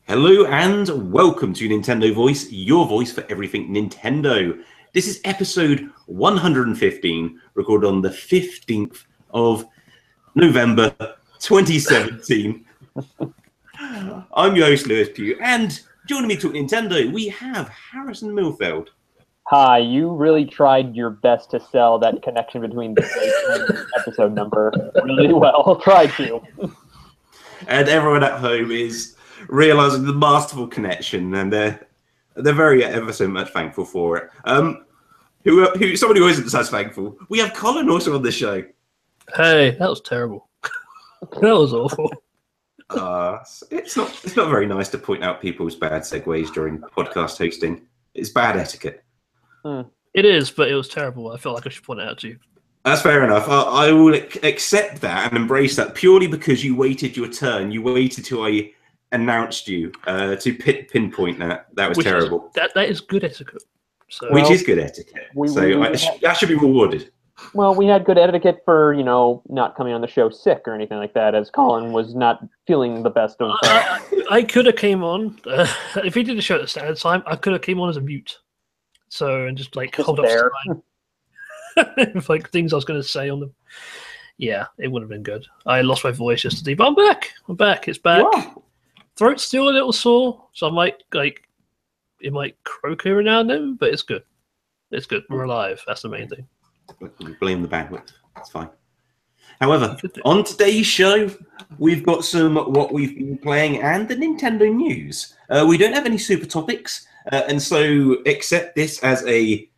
Hello and welcome to Nintendo Voice, your voice for everything Nintendo. This is episode 115, recorded on the 15th of November 2017. I'm your host, Lewis Pugh, and joining me to talk Nintendo, we have Harrison Milfeld. Hi, you really tried your best to sell that connection between the date and episode number really well. Tried to. And everyone at home is realizing the masterful connection, and they're very ever so much thankful for it. Somebody who isn't as thankful, we have Colin also on the show. Hey, that was terrible. That was awful. It's not very nice to point out people's bad segues during podcast hosting. It's bad etiquette. It is, but it was terrible. I feel like I should point it out to you. That's fair enough. I will accept that and embrace that purely because you waited your turn. You waited till I announced you to pinpoint that. That was terrible. That is good etiquette. So. Which is good etiquette. That should be rewarded. Well, we had good etiquette for, not coming on the show sick or anything like that, as Colin was not feeling the best of. I could have came on if he did a show at the standard time. I could have came on as a mute, and just hold up like things I was going to say on them. Yeah, it would have been good. I lost my voice yesterday, but I'm back. It's back. Wow. Throat's still a little sore, so I might it might croak here and now and then, but it's good. It's good. We're alive. That's the main thing. Blame the bandwidth. That's fine. However, on today's show, we've got some what we've been playing and the Nintendo news. We don't have any super topics, and so accept this as a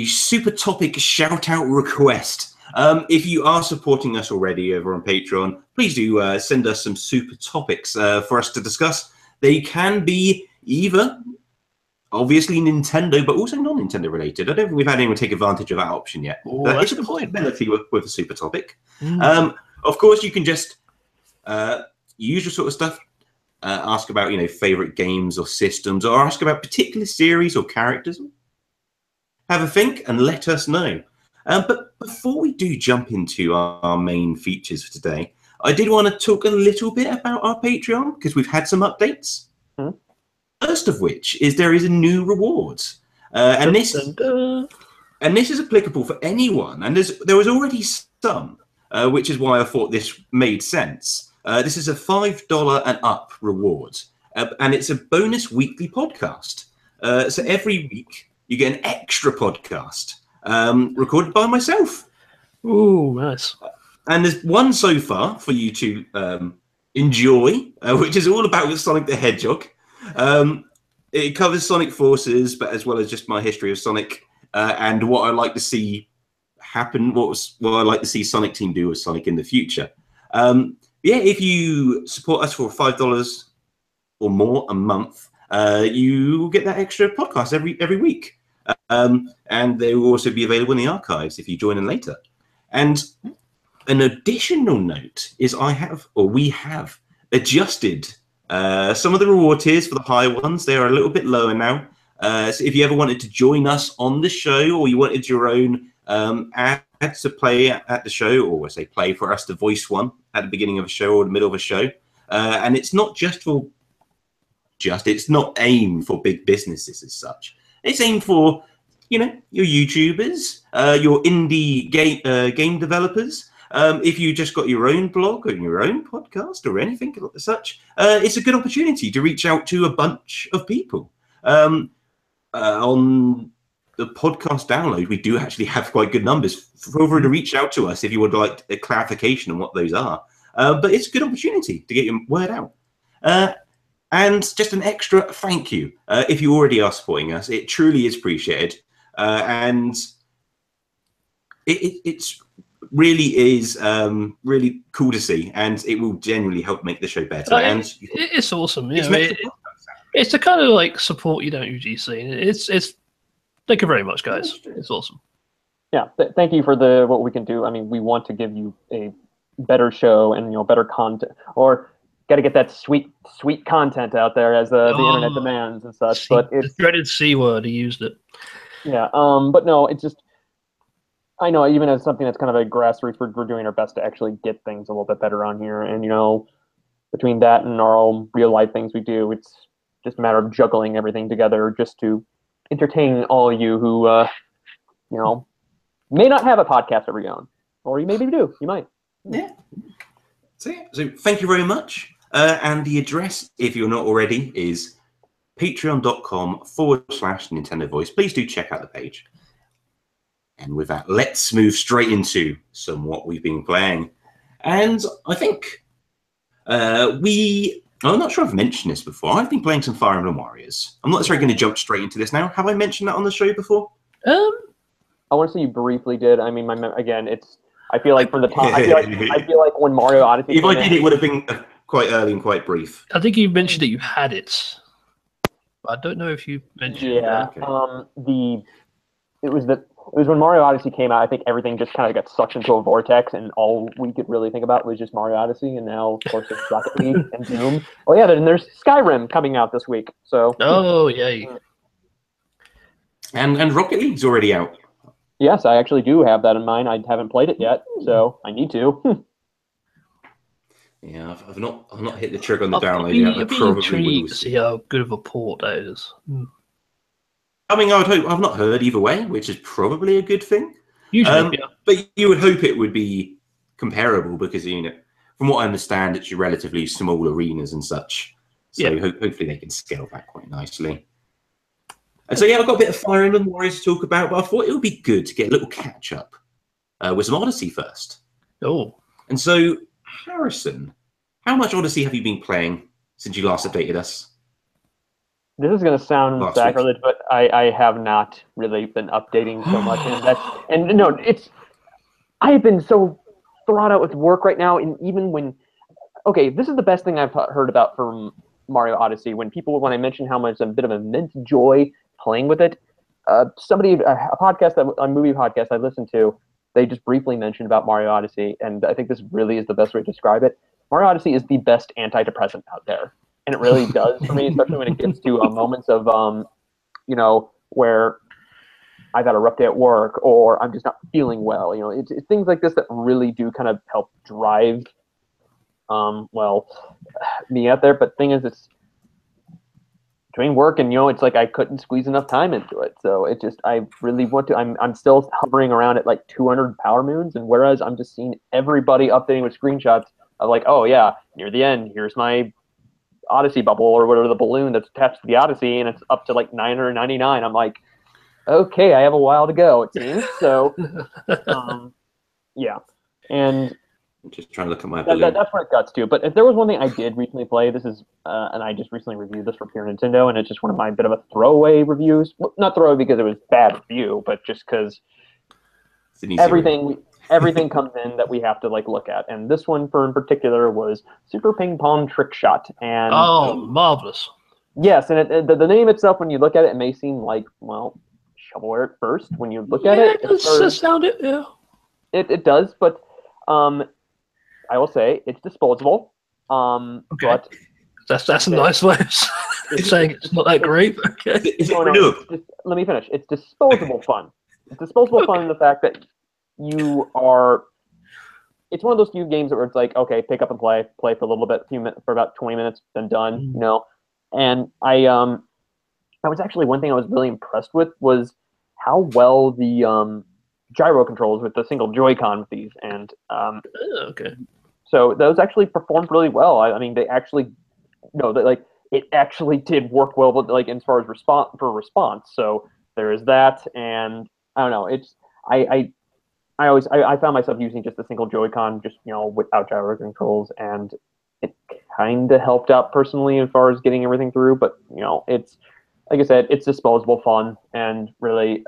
super topic shout-out request. If you are supporting us already over on Patreon, please do send us some super topics for us to discuss. They can be either obviously Nintendo, but also non-Nintendo related. I don't think we've had anyone take advantage of that option yet. It's a possibility with a super topic. Of course, you can just use your sort of stuff. Ask about favorite games or systems, or ask about particular series or characters. Have a think and let us know. But before we do jump into our main features for today, I did want to talk a little bit about our Patreon because we've had some updates. First of which is there is a new rewards, and this is applicable for anyone. And there was already some, which is why I thought this made sense. This is a $5 and up rewards, and it's a bonus weekly podcast. So every week you get an extra podcast recorded by myself. Ooh, nice. And there's one so far for you to enjoy, which is all about Sonic the Hedgehog. It covers Sonic Forces, but as well as just my history of Sonic and what I like to see happen, what I like to see Sonic Team do with Sonic in the future. If you support us for $5 or more a month, you get that extra podcast every week. And they will also be available in the archives if you join in later. And an additional note is we have adjusted some of the reward tiers for the high ones. They are a little bit lower now. So if you ever wanted to join us on the show, or you wanted your own ad to play at the show, or say play for us to voice one at the beginning of a show or the middle of a show, and it's not it's not aimed for big businesses as such. It's aimed for your YouTubers, your indie game developers. If you just got your own blog or your own podcast or anything like such, it's a good opportunity to reach out to a bunch of people. On the podcast download, we do actually have quite good numbers. Feel free to reach out to us if you would like a clarification on what those are. But it's a good opportunity to get your word out. And just an extra thank you if you already are supporting us. It truly is appreciated. And it's really is really cool to see, and it will genuinely help make the show better. It's awesome. It's the kind of support you don't usually see. It's thank you very much, guys. It's awesome. Yeah, thank you for what we can do. I mean, we want to give you a better show and better content, or got to get that sweet content out there as the internet demands and such. But it's the dreaded C word. He used it. Yeah. But no, it's just. I know, even as something that's kind of a grassroots, we're doing our best to actually get things a little bit better on here. And, between that and our own real life things we do, it's just a matter of juggling everything together just to entertain all of you who, may not have a podcast of your own, or you maybe do. You might. Yeah. So thank you very much. And the address, if you're not already, is patreon.com/Nintendo Voice. Please do check out the page. And with that, let's move straight into some what we've been playing. And I think I'm not sure I've mentioned this before. I've been playing some Fire Emblem Warriors. I'm not necessarily going to jump straight into this now. Have I mentioned that on the show before? I want to say you briefly did. I mean, I feel like from the top, I feel like when Mario Odyssey. If I did, it would have been quite early and quite brief. I think you mentioned that you had it. I don't know if you mentioned. Yeah. Okay. It was when Mario Odyssey came out. I think everything just kind of got sucked into a vortex, and all we could really think about was just Mario Odyssey. And now, of course, there's Rocket League and Doom. Oh yeah, and there's Skyrim coming out this week. So. Oh yay. And Rocket League's already out. Yes, I actually do have that in mind. I haven't played it yet, so I need to. Yeah, I've not hit the trigger on the download yet. I'd be intrigued to see how good of a port that is. I mean, I would hope. I've not heard either way, which is probably a good thing. Usually, yeah. But you would hope it would be comparable because, from what I understand, it's your relatively small arenas and such. So hopefully they can scale back quite nicely. And so, I've got a bit of Fire Emblem Warriors to talk about, but I thought it would be good to get a little catch-up with some Odyssey first. Oh. And so, Harrison, how much Odyssey have you been playing since you last updated us? This is going to sound sacrilege, but I have not really been updating so much. I have been so thrown out with work right now, and even when... Okay, this is the best thing I've heard about from Mario Odyssey. When I mention how much a bit of immense joy playing with it, a movie podcast I listened to, they just briefly mentioned about Mario Odyssey, and I think this really is the best way to describe it. Mario Odyssey is the best antidepressant out there, and it really does for me, especially when it gets to moments of, where I've had a rough day at work or I'm just not feeling well. It's things like this that really do kind of help drive, me out there. But the thing is, it's between work and it's like I couldn't squeeze enough time into it. So it just I really want to. I'm still hovering around at like 200 power moons, and whereas I'm just seeing everybody updating with screenshots of like, oh yeah, near the end, here's my Odyssey bubble or whatever, the balloon that's attached to the Odyssey, and it's up to like 999. I'm like, okay, I have a while to go, it seems. So yeah, and I'm just trying to look at my balloon. That's where it guts to. But if there was one thing I did recently play, this is, and I just recently reviewed this for Pure Nintendo, and it's just one of my bit of a throwaway reviews. Well, not throwaway because it was bad review, but just because everything comes in that we have to look at. And this one in particular was Super Ping Pong Trick Shot. And marvelous. Yes, and the name itself, when you look at it, it may seem like, shovelware at first. When you look at it, it does sound it. Yeah, it does, but I will say it's disposable. Okay. But that's a nice way of saying it's not that great. Okay. Let me finish. It's disposable fun. It's disposable fun in the fact that you are. It's one of those few games where it's like, okay, pick up and play for a little bit, for about 20 minutes, then done. And I was actually, one thing I was really impressed with was how well the gyro controls with the single Joy-Con with these, and okay. So those actually performed really well. I mean, they actually, it actually did work well, but as far as response. So there is that, and I don't know. It's I found myself using just a single Joy-Con, just without gyro controls, and it kind of helped out personally as far as getting everything through. But it's like I said, it's disposable fun, and really,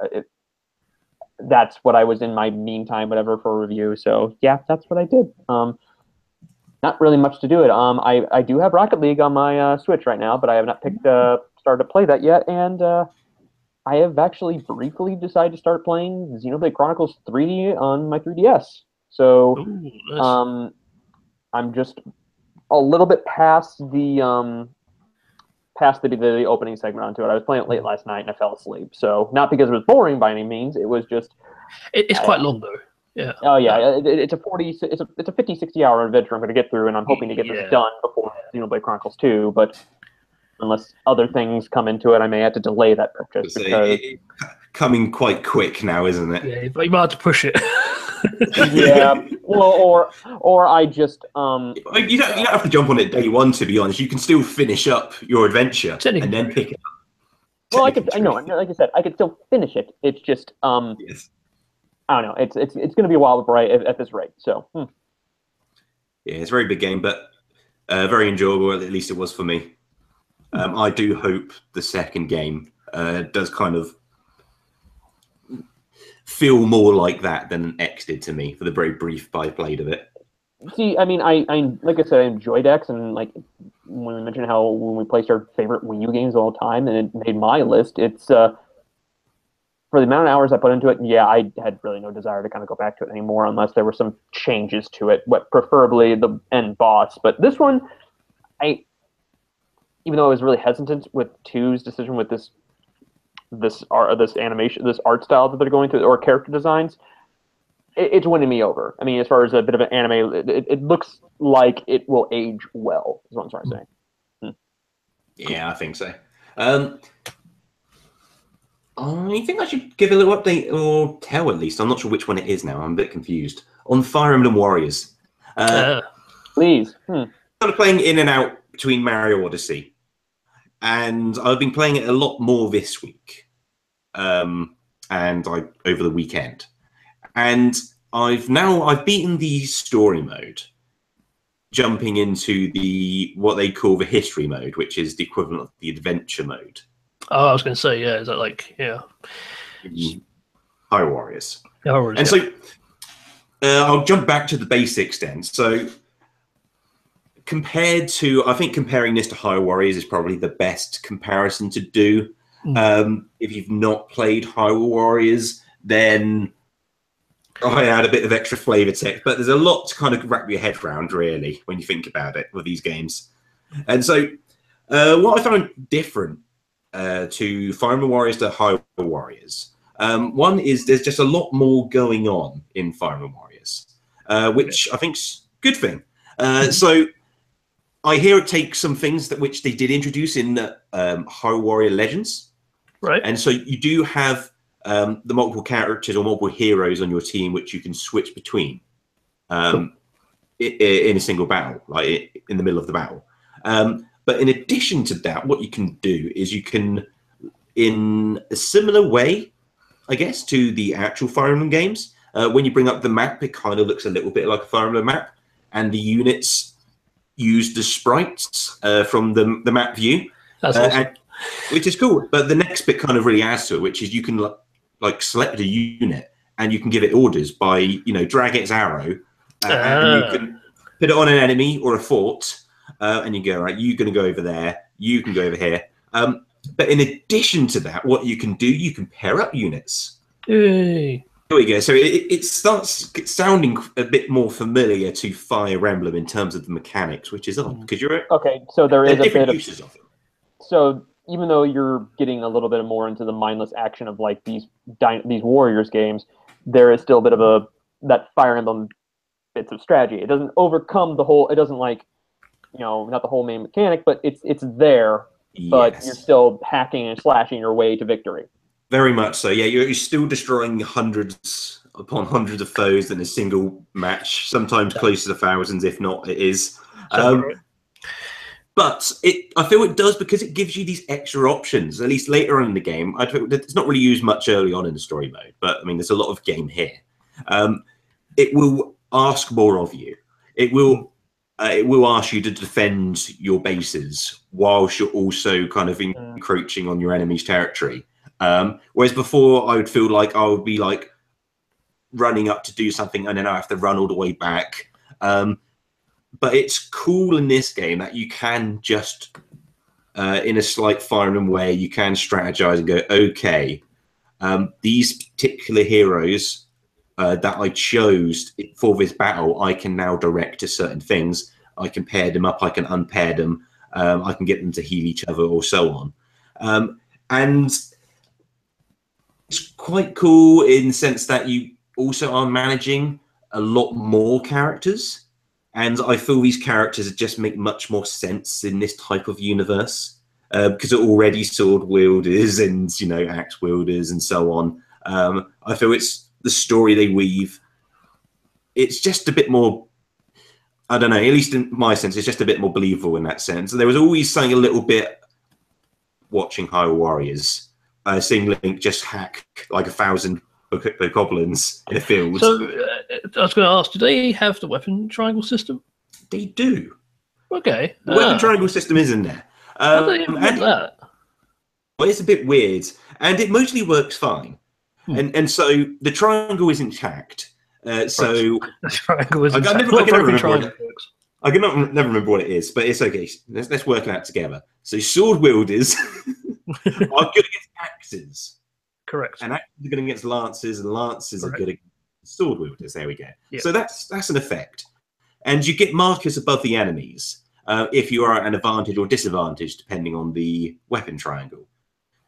that's what I was in my meantime, whatever, for review. So yeah, that's what I did. Not really much to do it. I do have Rocket League on my Switch right now, but I have not started to play that yet. And I have actually briefly decided to start playing Xenoblade Chronicles 3 on my 3DS. So nice. I'm just a little bit past the opening segment onto it. I was playing it late last night and I fell asleep. So not because it was boring by any means. It was just it's quite long though. Yeah. Oh yeah, it's a 50-60 hour adventure I'm going to get through, and I'm hoping to get this done before Xenoblade Chronicles 2. But unless other things come into it, I may have to delay that purchase because coming quite quick now, isn't it? Yeah, but you might have to push it. yeah. Well, or I just You don't have to jump on it day one. To be honest, you can still finish up your adventure and then pick it up. Well, I know, like I said, I could still finish it. It's just yes. I don't know. It's going to be a while at this rate. So yeah, it's a very big game, but very enjoyable. At least it was for me. I do hope the second game does kind of feel more like that than X did to me for the very brief I played of it. See, I mean, I like I said, I enjoyed X, and like when we mentioned how when we placed our favorite Wii U games of all time, and it made my list, it's for the amount of hours I put into it, yeah, I had really no desire to kind of go back to it anymore unless there were some changes to it, preferably the end boss. But this one, even though I was really hesitant with 2's decision with this animation, this art style that they're going through, or character designs, it's winning me over. I mean, as far as a bit of an anime, it looks like it will age well, is what I'm trying to say. Yeah, I think so. I think I should give a little update, or tell at least. I'm not sure which one it is now. I'm a bit confused. On Fire Emblem Warriors. Please. Kind of playing in and out between Mario Odyssey. And I've been playing it a lot more this week. Over the weekend. And I've beaten the story mode, jumping into what they call the history mode, which is the equivalent of the adventure mode. Oh, I was going to say, yeah, is that like, yeah. Hyrule Warriors. And so I'll jump back to the basics then. So comparing this to Hyrule Warriors is probably the best comparison to do. If you've not played Hyrule Warriors, then I add a bit of extra flavor text, but there's a lot to kind of wrap your head around, really, when you think about it with these games. And so what I found different to Fire Emblem Warriors to Hyrule Warriors, one is there's just a lot more going on in Fire Emblem Warriors, which I think's a good thing. So I hear it takes some things which they did introduce in Hyrule Warrior Legends. Right. And so you do have the multiple characters or multiple heroes on your team which you can switch between in a single battle, like in the middle of the battle. But in addition to that, what you can do is you can, in a similar way, I guess, to the actual Fire Emblem games, when you bring up the map, it kind of looks a little bit like a Fire Emblem map, and the units use the sprites from the map view. That's awesome. Which is cool. But the next bit kind of really adds to it, which is you can like select a unit and you can give it orders by, drag its arrow and you can put it on an enemy or a fort and you go, right, you're going to go over there, you can go over here. But in addition to that, what you can do, you can pair up units. Hey. There we go. So it starts sounding a bit more familiar to Fire Emblem in terms of the mechanics, which is odd because you're okay. So there is a bit of uses of it. So even though you're getting a little bit more into the mindless action of like these Warriors games, there is still a bit of that Fire Emblem bits of strategy. It doesn't overcome the whole. It doesn't not the whole main mechanic, but it's there. Yes. But you're still hacking and slashing your way to victory. Very much so. Yeah, you're still destroying hundreds upon hundreds of foes in a single match. Sometimes close to the thousands, if not, it is. But I feel it does because it gives you these extra options, at least later on in the game. It's not really used much early on in the story mode, but I mean, there's a lot of game here. It will ask more of you. It will ask you to defend your bases whilst you're also kind of encroaching on your enemy's territory. Whereas before, I would feel like I would be like running up to do something and then I have to run all the way back. But it's cool in this game that you can just, in a slight Fire Emblem way, you can strategize and go, okay, these particular heroes that I chose for this battle, I can now direct to certain things. I can pair them up, I can unpair them, I can get them to heal each other or so on. And it's quite cool in the sense that you also are managing a lot more characters. And I feel these characters just make much more sense in this type of universe because they're already sword wielders and, axe wielders and so on. I feel it's the story they weave. It's just a bit more, I don't know, at least in my sense, it's just a bit more believable in that sense. There was always something a little bit watching Hyrule Warriors, seeing Link just hack like 1,000 goblins in a field. So I was going to ask, do they have the weapon triangle system? They do. Okay. The weapon triangle system is in there. How do they implement that? Well, it's a bit weird, and it mostly works fine. And so the triangle isn't hacked. So the triangle isn't I can never remember what it is, but it's okay. Let's work it out together. So sword wielders are good against axes. Correct. And axes are good against lances, and lances are good against sword wielders. There we go. Yep. So that's an effect. And you get markers above the enemies if you are at an advantage or disadvantage, depending on the weapon triangle.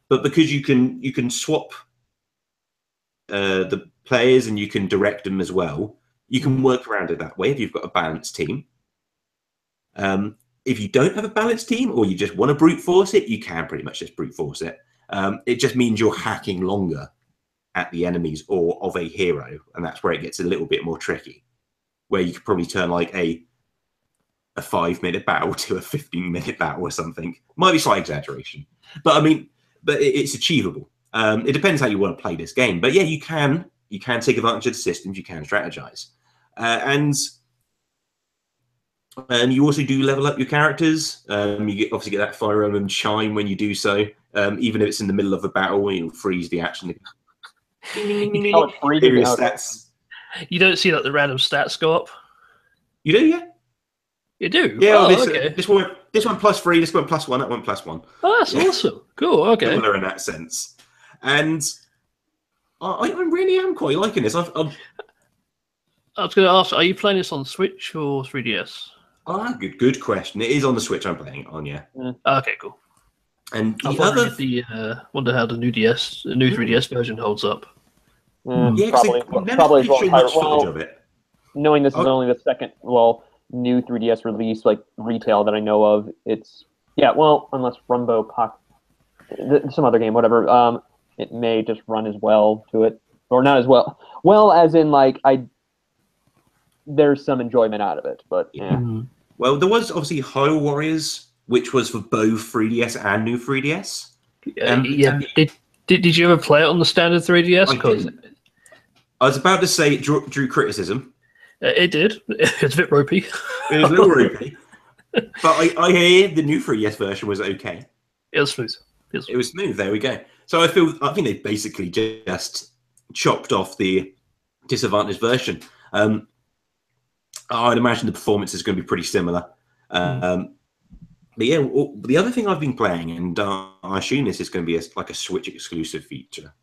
But because you can swap the players and you can direct them as well, you can work around it that way if you've got a balanced team. If you don't have a balanced team or you just want to brute force it, you can pretty much just brute force it. It just means you're hacking longer at the enemies or of a hero, and that's where it gets a little bit more tricky, where you could probably turn like a 5-minute battle to a 15-minute battle or something. Might be slight exaggeration, but it's achievable. It depends how you want to play this game, but yeah, you can take advantage of the systems, you can strategize, and you also do level up your characters. You obviously get that Fire Emblem chime when you do so, even if it's in the middle of a battle, you'll freeze the action. Stats. You don't see that the random stats go up. You do, yeah. You do. Yeah. Okay. This one +3. This one +1. That one +1. Oh, that's awesome. Cool. Okay. Similar in that sense, and I really am quite liking this. I was going to ask, are you playing this on Switch or 3DS? Good question. It is on the Switch. I'm playing it on, yeah. Okay, cool. And I wonder how the new 3DS version holds up. Yeah, probably much footage of it. Knowing this is only the second, new 3DS release, like retail that I know of, it's unless Rumbo some other game, whatever, it may just run as well to it, or not as well. Well, as in there's some enjoyment out of it, but yeah. Mm-hmm. Well, there was obviously Hyrule Warriors, which was for both 3DS and new 3DS. Did you ever play it on the standard 3DS? I was about to say it drew criticism. It did. It's a bit ropey. It was a little ropey. But I hear the new 3DS version was okay. It was smooth. It was smooth. There we go. So I think they basically just chopped off the disadvantaged version. I'd imagine the performance is going to be pretty similar. But yeah, the other thing I've been playing, and I assume this is going to be a Switch exclusive feature,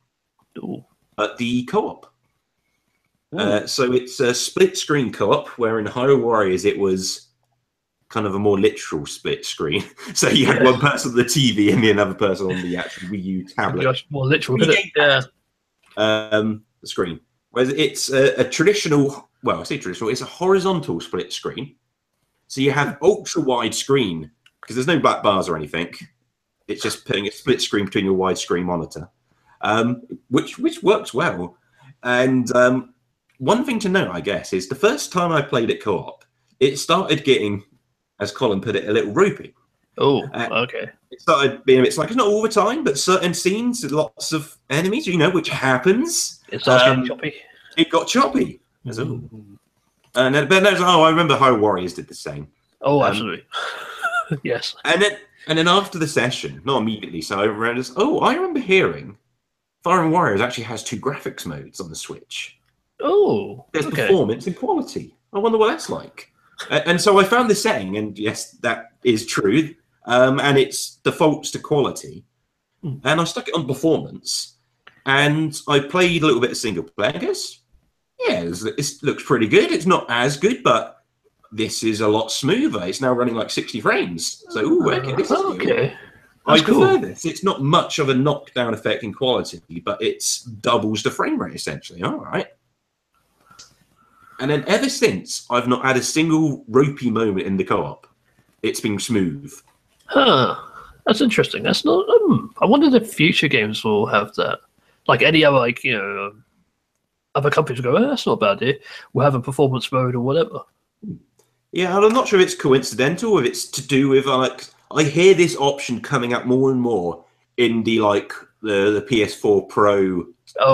the co-op. So it's a split screen co-op, where in Hyrule Warriors it was kind of a more literal split screen. So you had one person on the TV and the another person on the actual Wii U tablet. More literal, isn't it? Yeah. The screen. Whereas it's a traditional, well, I say traditional, it's a horizontal split screen. So you have ultra wide screen, because there's no black bars or anything. It's just putting a split screen between your widescreen monitor, which works well. And one thing to note, I guess, is the first time I played it co-op, it started getting, as Colin put it, a little ropey. Oh, okay. It started being, it's not all the time, but certain scenes, lots of enemies, which happens. It starts getting choppy. It got choppy. And I remember how Warriors did the same. Oh, absolutely. Yes. And then after the session, not immediately, so I remember hearing Fire Emblem Warriors actually has 2 graphics modes on the Switch. Oh, there's performance and quality. I wonder what that's like. And so I found the setting, and yes, that is true. And it's defaults to quality. And I stuck it on performance, and I played a little bit of single player. I guess, yeah, it looks pretty good. It's not as good, but this is a lot smoother. It's now running like 60 frames. So, this is okay. I prefer this. It's not much of a knockdown effect in quality, but it's doubles the frame rate essentially. All right. And then ever since, I've not had a single ropey moment in the co-op. It's been smooth. Huh. That's interesting. That's not. I wonder if future games will have that. Like any other, like, other companies go, oh, that's not bad here. We'll have a performance mode or whatever. Yeah, and I'm not sure if it's coincidental or if it's to do with I hear this option coming up more and more in the the PS4 Pro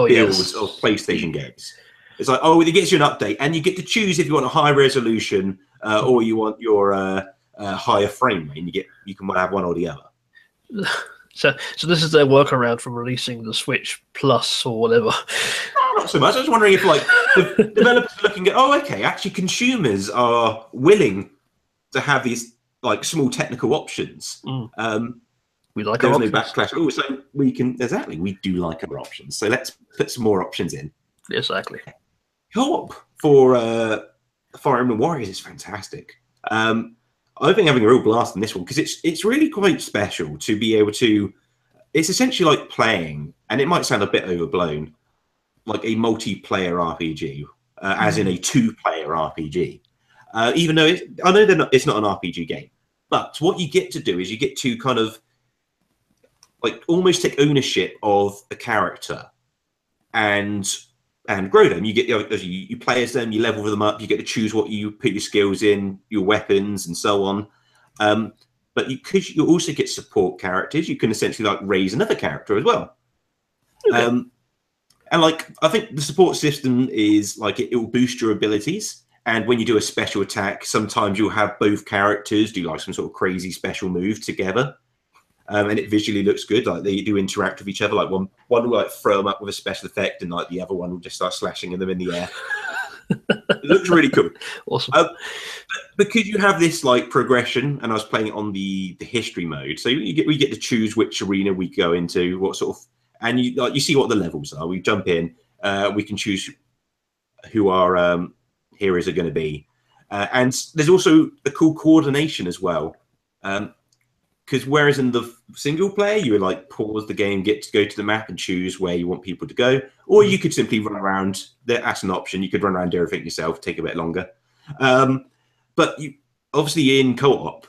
builds of PlayStation games. It's like, oh, it gets you an update, and you get to choose if you want a high resolution or you want your higher frame rate, and you can have one or the other. So this is their workaround from releasing the Switch Plus or whatever. No, not so much. I was wondering if the developers are looking at, okay, actually consumers are willing to have these small technical options. We like there's our no options. backlash. Oh, so we do like our options. So let's put some more options in. Exactly. Co-op for Fire Emblem Warriors is fantastic. I've been having a real blast in this one because it's really quite special to be able to. It's essentially like playing, and it might sound a bit overblown, like a multiplayer RPG, as in a two-player RPG. Even though I know it's not an RPG game, but what you get to do is you get to kind of almost take ownership of a character and grow them. You get you play as them, you level them up, you get to choose what you put your skills in, your weapons, and so on. But you also get support characters. You can essentially raise another character as well. Okay. And I think the support system is it will boost your abilities. And when you do a special attack, sometimes you'll have both characters do some sort of crazy special move together. And it visually looks good. They do interact with each other. One will throw them up with a special effect, and the other one will just start slashing them in the air. It looks really cool. Awesome. Because you have this progression, and I was playing it on the history mode, so we get to choose which arena we go into, what sort of, and you see what the levels are. We jump in, we can choose who our heroes are going to be, and there's also a cool coordination as well. Because whereas in the single player, you would pause the game, get to go to the map and choose where you want people to go, or you could simply run around. That's an option. You could run around, do everything yourself, take a bit longer. But you obviously in co-op,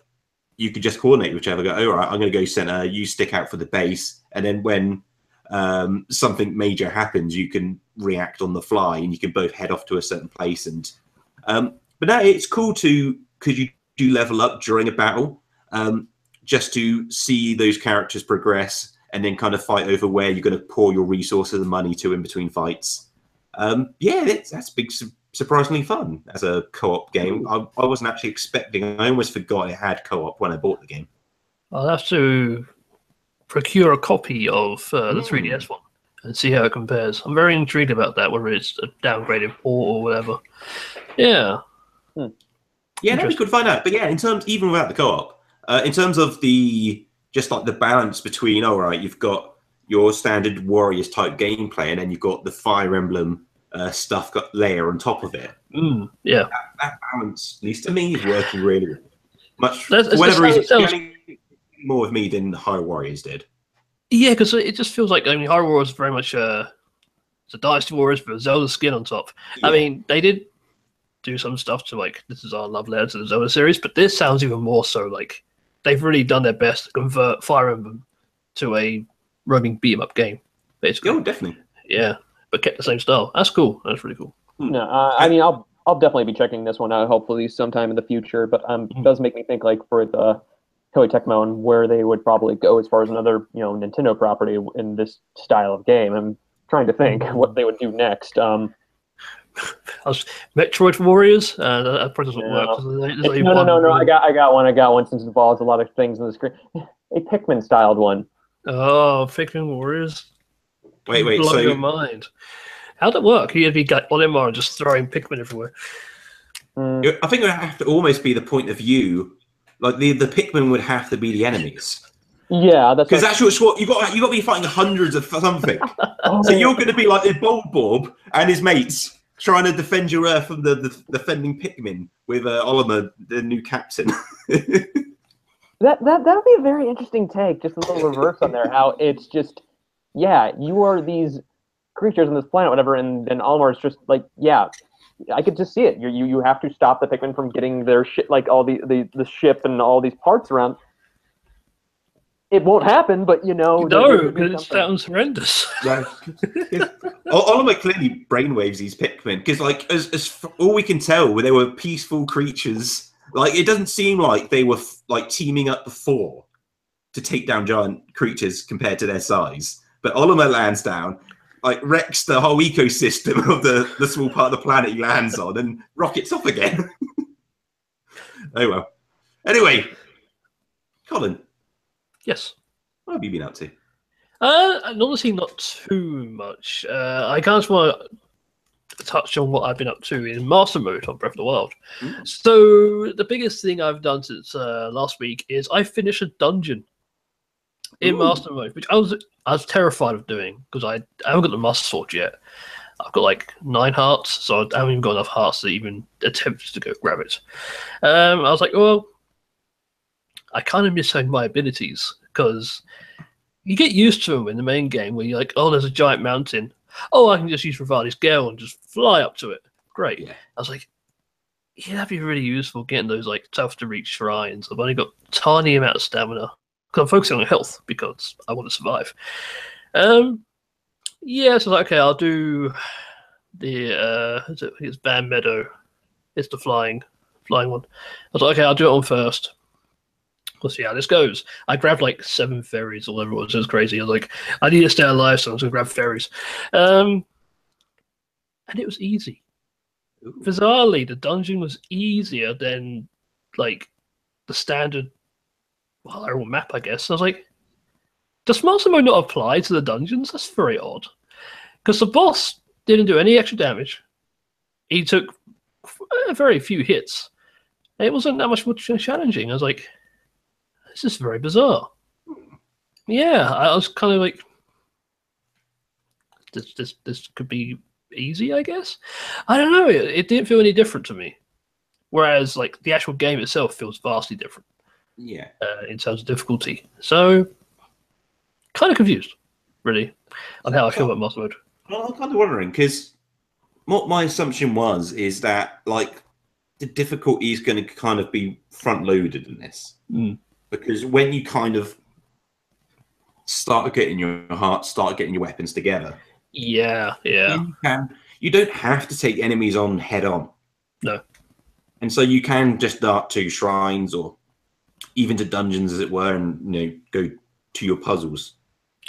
you could just coordinate whichever. Go, all right, I'm going to go center. You stick out for the base, and then when something major happens, you can react on the fly, and you can both head off to a certain place. And but now it's cool because you do level up during a battle. Just to see those characters progress and then kind of fight over where you're going to pour your resources and money to in between fights. That's been surprisingly fun as a co-op game. I wasn't actually expecting. I almost forgot it had co-op when I bought the game. I'll have to procure a copy of the 3DS one and see how it compares. I'm very intrigued about that, whether it's a downgraded port or whatever. Yeah. Yeah, that'd be good to find out. But yeah, even without the co-op, in terms of the balance between, all right, you've got your standard Warriors type gameplay, and then you've got the Fire Emblem stuff got layer on top of it. Yeah, that balance, at least to me, is working really well. Much for whatever reason, more with me than High Warriors did. Yeah, because it just feels like High Warriors is very much it's a Dynasty Warriors with a Zelda skin on top. Yeah. I mean, they did do some stuff to this is our love letter to the Zelda series, but this sounds even more so they've really done their best to convert Fire Emblem to a roaming beat-em-up game, basically. Oh, definitely. Yeah, but kept the same style. That's cool. That's really cool. No, I mean, I'll definitely be checking this one out, hopefully sometime in the future. But it does make me think for the Koei Tecmo and where they would probably go as far as another Nintendo property in this style of game. I'm trying to think what they would do next. Metroid Warriors. That probably doesn't work. No. I got one. Since it involves a lot of things on the screen. A Pikmin styled one. Oh, Pikmin Warriors. Wait. Blow your mind. How'd that work? You'd be on him and just throwing Pikmin everywhere. I think it would have to almost be the point of view. The Pikmin would have to be the enemies. Yeah, that's because that's your SWAT. You got to be fighting hundreds of something. So you're going to be like Bob and his mates, trying to defend your Earth from the defending Pikmin with Oliver, the new captain. That would be a very interesting take, just a little reverse on there, how it's just, you are these creatures on this planet, whatever, and then Oliver's just I could just see it. You have to stop the Pikmin from getting their shit, like all the ship and all these parts around. It won't happen, but No, because it sounds horrendous. Yeah. Oliver clearly brainwaves these Pikmin because, like, as all we can tell, they were peaceful creatures. Like, it doesn't seem like they were like teaming up before to take down giant creatures compared to their size. But Oliver lands down, like, wrecks the whole ecosystem of the small part of the planet he lands on, and rockets off again. Oh well. Anyway, Colin. Yes. What have you been up to? Honestly, not too much. I kind of want to touch on what I've been up to in Master Mode on Breath of the Wild. So the biggest thing I've done since last week is I finished a dungeon in Master Mode, which I was terrified of doing because I haven't got the Master Sword yet. I've got like 9 hearts, so I haven't even got enough hearts to even attempt to go grab it. I was like, well, I kind of miss my abilities because you get used to them in the main game where you're like, oh, there's a giant mountain. Oh, I can just use Rivali's Gale and just fly up to it. Great. Yeah. I was like, yeah, that'd be really useful getting those like tough to reach shrines. I've only got a tiny amount of stamina because I'm focusing on health because I want to survive. Yeah, so like, okay, I'll do the I think it's Van Meadow. It's the flying one. I was like, okay, I'll do it on first. We'll see how this goes. I grabbed like 7 fairies or whatever it was. It was crazy. I was like, I need to stay alive, so I was going to grab fairies. And it was easy. Ooh. Bizarrely, the dungeon was easier than like the standard map, I guess. I was like, does Master Mode not apply to the dungeons? That's very odd. Because the boss didn't do any extra damage. He took very few hits. It wasn't that much more challenging. I was like, this is very bizarre. Yeah, I was kind of like, this could be easy, I guess. I don't know. It didn't feel any different to me. Whereas, like, the actual game itself feels vastly different. Yeah. In terms of difficulty. So, kind of confused, really, on how I feel about Master Mode. Well, I'm kind of wondering because what my assumption is that like the difficulty is going to kind of be front loaded in this. Because when you kind of start getting your heart, start getting your weapons together. Yeah. You don't have to take enemies on head on. No. And so you can just dart to shrines or even to dungeons, as it were, and go to your puzzles.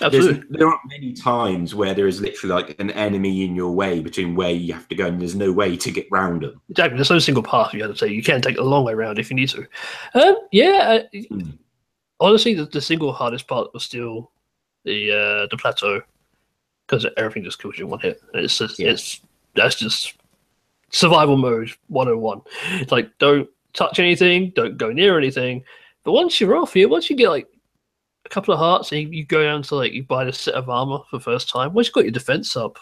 Absolutely. There aren't many times where there is literally like an enemy in your way between where you have to go, and there's no way to get round them. Exactly. There's no single path you have to take. You can take a long way around if you need to. Honestly, the single hardest part was still the plateau because everything just kills you in one hit. It's just that's just survival mode 101. It's like don't touch anything, don't go near anything. But once you're off here, once you get like a couple of hearts and you go down to like you buy the set of armor for the first time, once you've got your defense up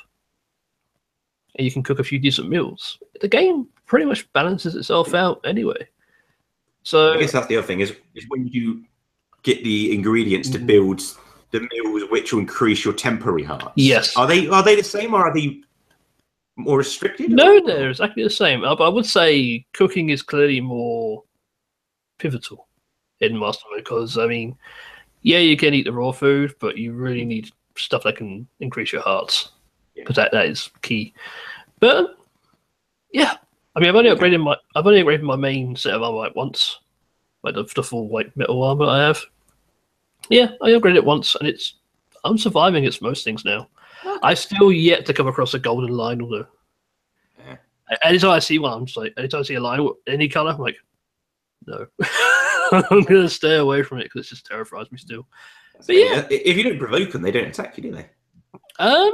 and you can cook a few decent meals, the game pretty much balances itself out anyway. So I guess that's the other thing is when you get the ingredients to build the meals which will increase your temporary hearts. Yes. Are they the same or are they more restricted? No, they're exactly the same. But I would say cooking is clearly more pivotal in Master Mode because, I mean, yeah, you can eat the raw food, but you really need stuff that can increase your hearts because that is key. But yeah, I mean, I've only upgraded my main set of armor like once, like the full like metal armor I have. Yeah, I upgraded it once, and I'm surviving against most things now. Okay. I still yet to come across a golden line, although. Yeah. Anytime I see one, I'm just like, anytime I see a line with any color, I'm like, no. I'm going to stay away from it because it just terrifies me still. But yeah. If you don't provoke them, they don't attack you, do they? I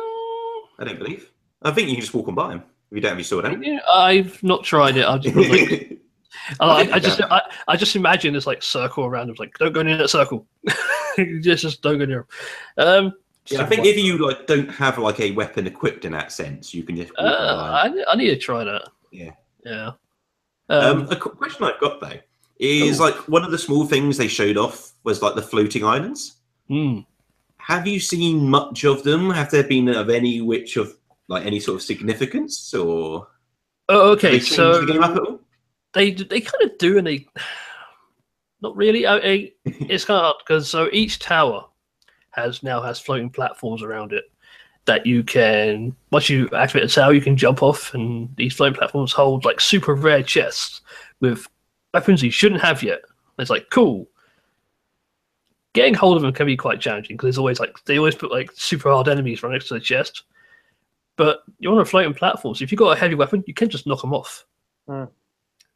don't believe. I think you can just walk on by them if you don't have your sword out. Yeah, I've not tried it. I've just like, I just imagine this like circle around them, like don't go near that circle. just don't go near them. I think if you like don't have like a weapon equipped in that sense, you can just. I need to try that. Yeah. A question I've got though is like one of the small things they showed off was like the floating islands. Have you seen much of them? Have there been of any which of like any sort of significance or? Oh, Have they okay. changed So the game up at all? they kind of do, and they not really. It's kind of hard because so each tower now has floating platforms around it that you can, once you activate the tower, you can jump off, and these floating platforms hold like super rare chests with weapons you shouldn't have yet. It's like cool. Getting hold of them can be quite challenging because they always put like super hard enemies right next to the chest. But you're on a floating platform, so if you've got a heavy weapon, you can just knock them off. Mm.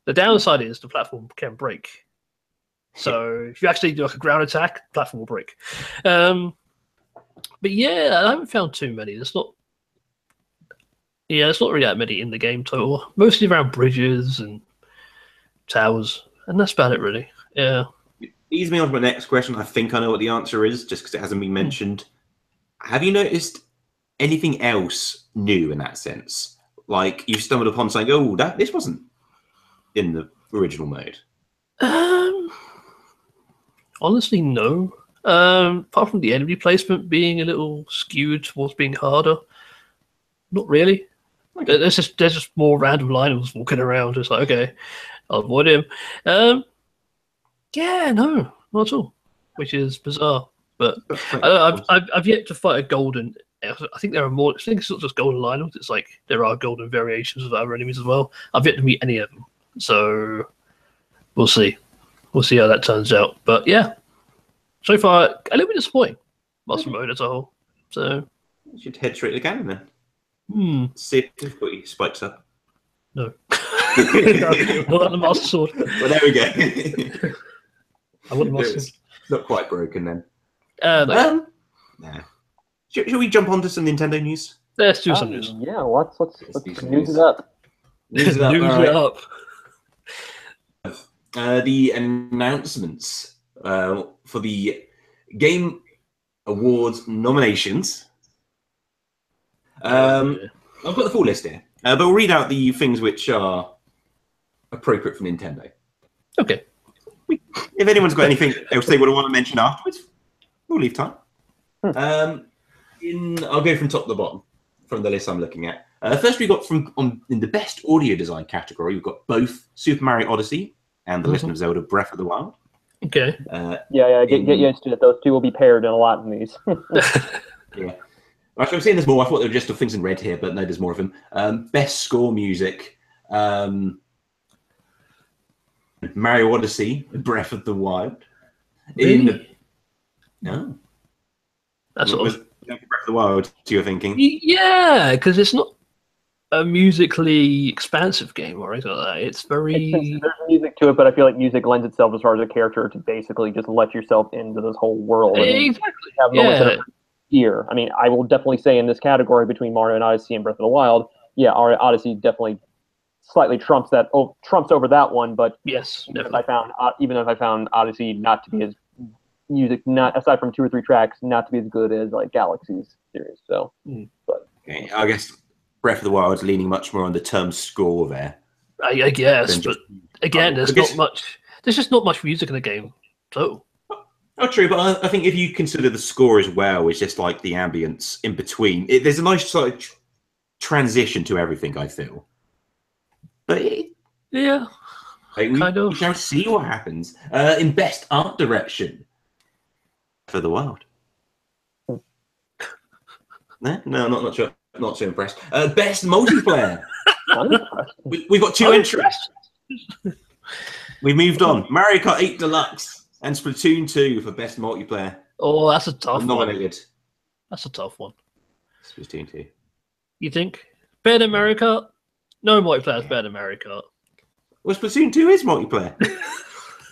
The downside is the platform can break. So if you actually do like a ground attack, the platform will break. But yeah, I haven't found too many. There's not really that many in the game total. Mostly around bridges and towers, and that's about it really. Yeah. Leads me on to my next question. I think I know what the answer is, just because it hasn't been mentioned. Have you noticed anything else new in that sense? Like you've stumbled upon something, oh, this wasn't in the original mode. Honestly, no. Apart from the enemy placement being a little skewed towards being harder, not really. Okay. There's just more random Lionels walking around. It's like, okay, I'll avoid him. Yeah, no, not at all. Which is bizarre. But I've yet to fight a golden. I think there are more. I think it's not just golden Lionels. It's like there are golden variations of other enemies as well. I've yet to meet any of them. So we'll see. We'll see how that turns out. But yeah, so far a little bit disappointing. Master mode as a whole. So you should head straight to Ganon then. See if the difficulty spikes up. No. Not like the Master Sword. Well, there we go. I want the Master Sword. It's not quite broken then. No. Nah. Should we jump on to some Nintendo news? Let's do some news. Yeah, let's news it up. News it up. News it up. The announcements for the Game Awards nominations. I've got the full list here, but we'll read out the things which are appropriate for Nintendo. Okay. If anyone's got anything else they would want to mention afterwards, we'll leave time. I'll go from top to the bottom from the list I'm looking at. First, we got in the best audio design category, we've got both Super Mario Odyssey and The Legend of Zelda: Breath of the Wild. Okay. Get used to it. Those two will be paired in a lot in these. Yeah. Actually, I'm seeing there's more. I thought there were just things in red here, but no, there's more of them. Best score music. Mario Odyssey, Breath of the Wild. Really? No. That's Breath of the Wild, you're thinking? Yeah, because it's not a musically expansive game or anything like that. It's very... There's music to it, but I feel like music lends itself as far as a character to basically just let yourself into this whole world. Exactly. Have moments that are here. I mean, I will definitely say in this category between Mario and Odyssey and Breath of the Wild, yeah, Odyssey definitely slightly trumps over that one. But yes, even if I found Odyssey not to be as music, not aside from 2 or 3 tracks, not to be as good as like Galaxy's series. So, but okay, I guess Breath of the Wild's leaning much more on the term score there. I guess, but again, there's not much. There's just not much music in the game. So. Oh, true, but I think if you consider the score as well, it's just like the ambience in between. There's a nice sort of transition to everything, I feel. But yeah, kind of. We shall see what happens. In best art direction, for the Wild. No, not sure. Not so impressed. Best multiplayer. We've got 2 entries. We moved on. Mario Kart 8 Deluxe. And Splatoon 2 for best multiplayer. Oh, that's a tough nominated. one. That's a tough one. Splatoon 2. You think? Better than Mario Kart? No multiplayer is better than Mario Kart. Well, Splatoon 2 is multiplayer.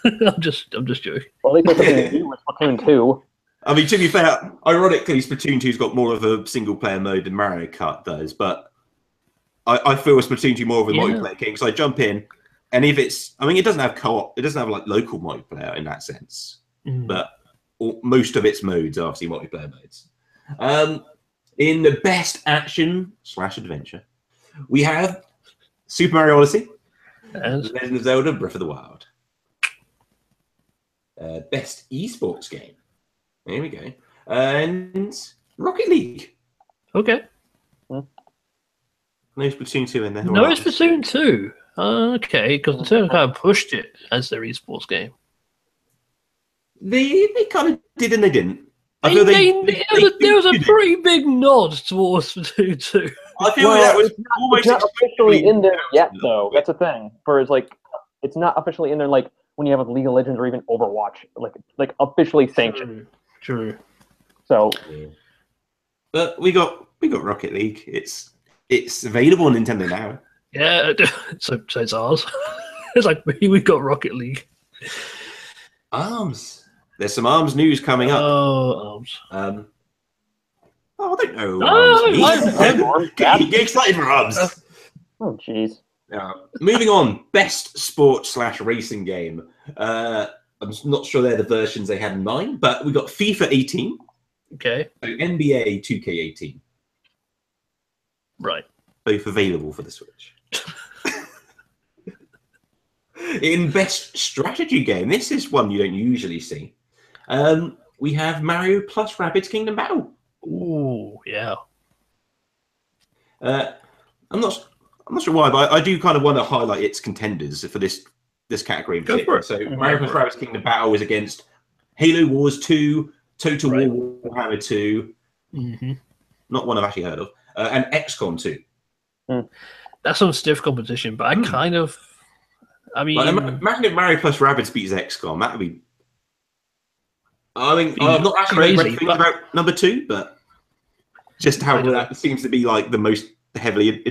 I'm just joking. Well, at least there's something to do with Splatoon 2. I mean, to be fair, ironically, Splatoon 2's got more of a single-player mode than Mario Kart does, but I feel Splatoon 2 more of a multiplayer game, because I jump in, and if it's, I mean, it doesn't have co-op, it doesn't have like local multiplayer in that sense, but most of its modes are obviously multiplayer modes. In the best action/adventure, we have Super Mario Odyssey, and The Legend of Zelda: Breath of the Wild. Best esports game. There we go. And Rocket League. Okay. No Splatoon 2 in there. No, Right. it's Splatoon 2. Okay, because Nintendo kind of pushed it as their esports game. They kind of did and they didn't. I There feel was a pretty big nod towards Splatoon 2. I feel that was almost it's not officially in there yet, expected. though. That's the thing. Whereas, like, it's not officially in there, like when you have with League of Legends or even Overwatch, like officially sanctioned. True. So, but we got Rocket League. It's available on Nintendo now. Yeah, so it's ours. It's like we got Rocket League. ARMS. There's some ARMS news coming up. Oh, ARMS. I don't know. ARMS. Get excited for ARMS. oh jeez. Moving on, best sport/racing game. I'm not sure they're the versions they had in mind, but we got FIFA 18. Okay. So NBA 2K18. Right. Both available for the Switch. In best strategy game, this is one you don't usually see. We have Mario plus Rabbids Kingdom Battle. Ooh, yeah. I'm not sure why, but I do kind of want to highlight its contenders for this category in particular. So Mario plus Rabbids Kingdom Battle is against Halo Wars 2, Total War Warhammer 2, not one I've actually heard of, and XCOM 2. That's some stiff competition, but I mean, imagine if Mario plus Rabbids beats XCOM. That would be. I mean, I'm not actually great things about number 2, but just how that seems to be like the most heavily.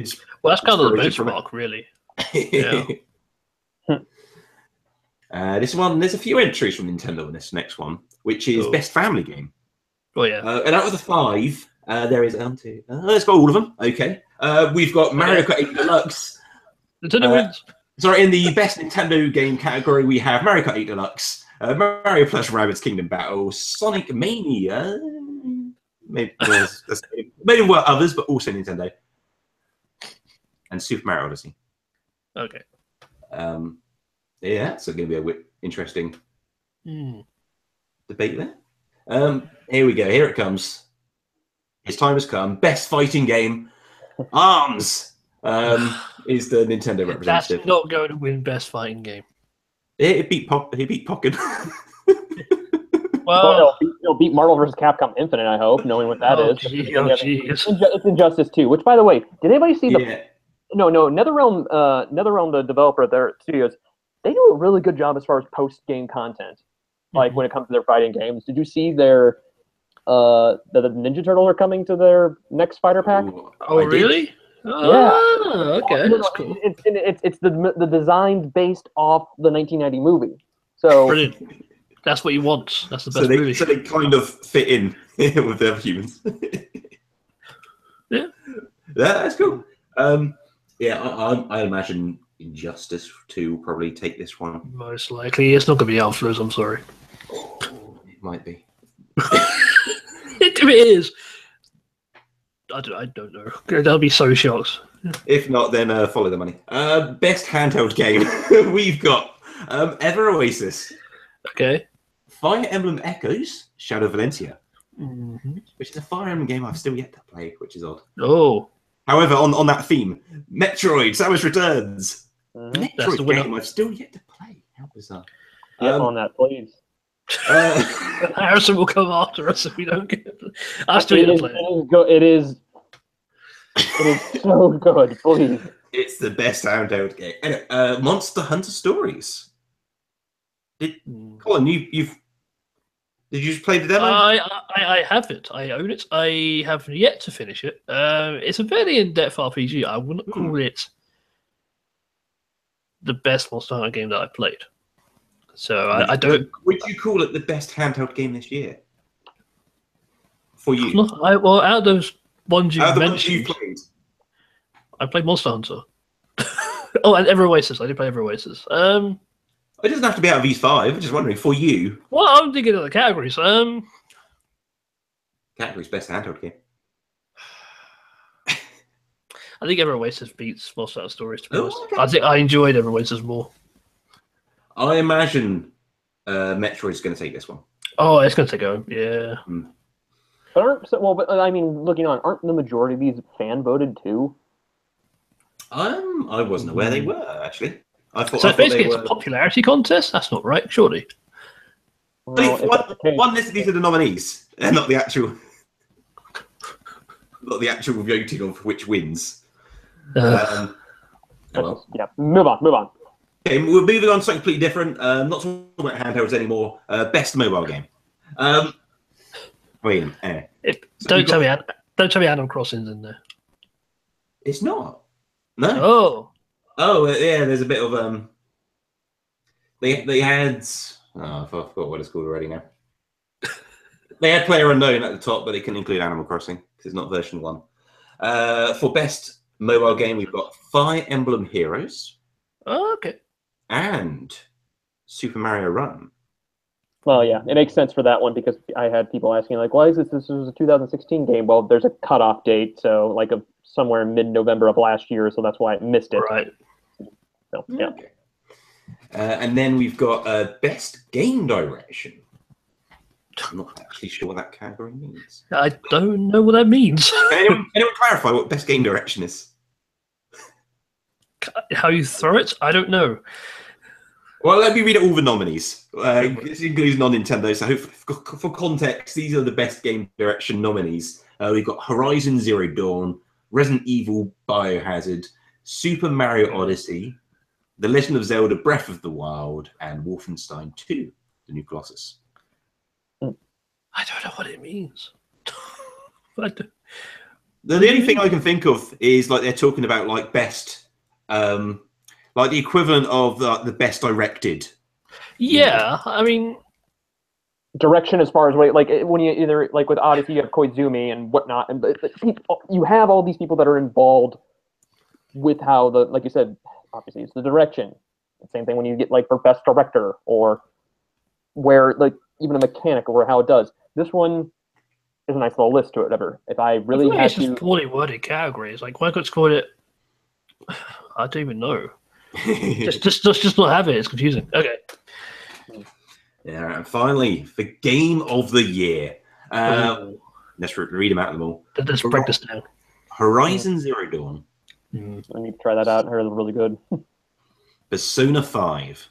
Well, that's kind of the benchmark, really. Yeah. This one, there's a few entries from Nintendo in this next one, which is best family game. Oh yeah. And out of the 5, there is let's go all of them. Okay. We've got Mario Kart 8 Deluxe. Nintendo wins. Sorry, in the best Nintendo game category, we have Mario Kart 8 Deluxe, Mario plus Rabbids Kingdom Battle, Sonic Mania. Maybe were others, but also Nintendo, and Super Mario Odyssey. Okay. Yeah, so going to be a interesting debate there. Here we go. Here it comes. Its time has come. Best fighting game, ARMS. Is the Nintendo representative. That's not going to win best fighting game. He beat Pokken. Well, it'll beat Marvel vs. Capcom Infinite, I hope, knowing what that is. It's Injustice 2, which, by the way, did anybody see the... No, NetherRealm, the developer of their studios, they do a really good job as far as post-game content, like when it comes to their fighting games. Did you see their... the Ninja Turtles are coming to their next fighter pack? Oh, really? Yeah. Okay, that's cool. It's the design based off the 1990 movie. So brilliant. That's what you want. That's the best movie. So they kind of fit in with their humans. Yeah, that's cool. I imagine Injustice 2 will probably take this one. Most likely, it's not going to be Outflows. I'm sorry. It might be. It is. I don't know. They'll be so shocked. If not, then follow the money. Best handheld game. We've got Ever Oasis. Okay. Fire Emblem Echoes, Shadow Valencia. Which is a Fire Emblem game I've still yet to play, which is odd. Oh. However, on that theme, Metroid, Samus Returns. Metroid game I've still yet to play. How bizarre. Get on that, please. Harrison will come after us if we don't get it. I still yet to play it. It is so good, please. It's the best handheld game. Anyway, Monster Hunter Stories. Colin, did you just play the demo? I have it. I own it. I have yet to finish it. It's a very in-depth RPG. I wouldn't call it the best Monster Hunter game that I've played. So I don't. Would you call it the best handheld game this year? For you? Well, out of those ones you mentioned, I played Monster Hunter. Oh, and Ever Oasis. I did play Ever Oasis. It doesn't have to be out of these 5. I'm just wondering, for you. Well, I'm thinking of the categories. Categories best handheld game. I think Ever Oasis beats Monster Hunter Stories, to be honest. Okay. I think I enjoyed Ever Oasis more. I imagine Metroid's going to take this one. Oh, it's going to take home, yeah. But I mean, looking on, aren't the majority of these fan voted too? I wasn't aware they were actually. So I thought basically, they it's a were. popularity contest. That's not right, surely. Well, if that's the case, These are the nominees, and not the actual voting of which wins. Well. yeah, move on. Okay, we're moving on to something completely different. Not talking about handhelds anymore. Best mobile game. Wait a minute. Don't tell me Animal Crossing's in there. It's not. No. Oh. Oh yeah. There's a bit of They had. Oh, I forgot what it's called already now. They had Player Unknown at the top, but they couldn't include Animal Crossing because it's not version 1. For best mobile game, we've got Fire Emblem Heroes. Oh, okay. And Super Mario Run. Well, yeah, it makes sense for that one because I had people asking like, "Why is this? This was a 2016 game." Well, there's a cutoff date, so like somewhere in mid-November of last year, so that's why I missed it. Right. So yeah. Okay. And then we've got best game direction. I'm not actually sure what that category means. I don't know what that means. Anyone clarify what best game direction is? How you throw it? I don't know. Well, let me read all the nominees. This includes non-Nintendo, so for context, these are the best game direction nominees. We've got Horizon Zero Dawn, Resident Evil Biohazard, Super Mario Odyssey, The Legend of Zelda Breath of the Wild, and Wolfenstein 2, The New Colossus. I don't know what it means. The only thing I can think of is like they're talking about like best... like the equivalent of the best directed. Yeah, I mean, direction as far as like when you either like with Odyssey, you have Koizumi and whatnot, and you have all these people that are involved with how like you said, obviously it's the direction. Same thing when you get like for best director or where like even a mechanic or how it does. This one is a nice little list to it. Whatever. If I really had it's to, just poorly worded categories. Like why could it's called it? I don't even know. just not have it. It's confusing. Okay. Yeah, and finally, the game of the year. Let's read them out of them all. Let's break this down. Horizon Zero Dawn. I need to try that out. I heard it was really good. Persona 5.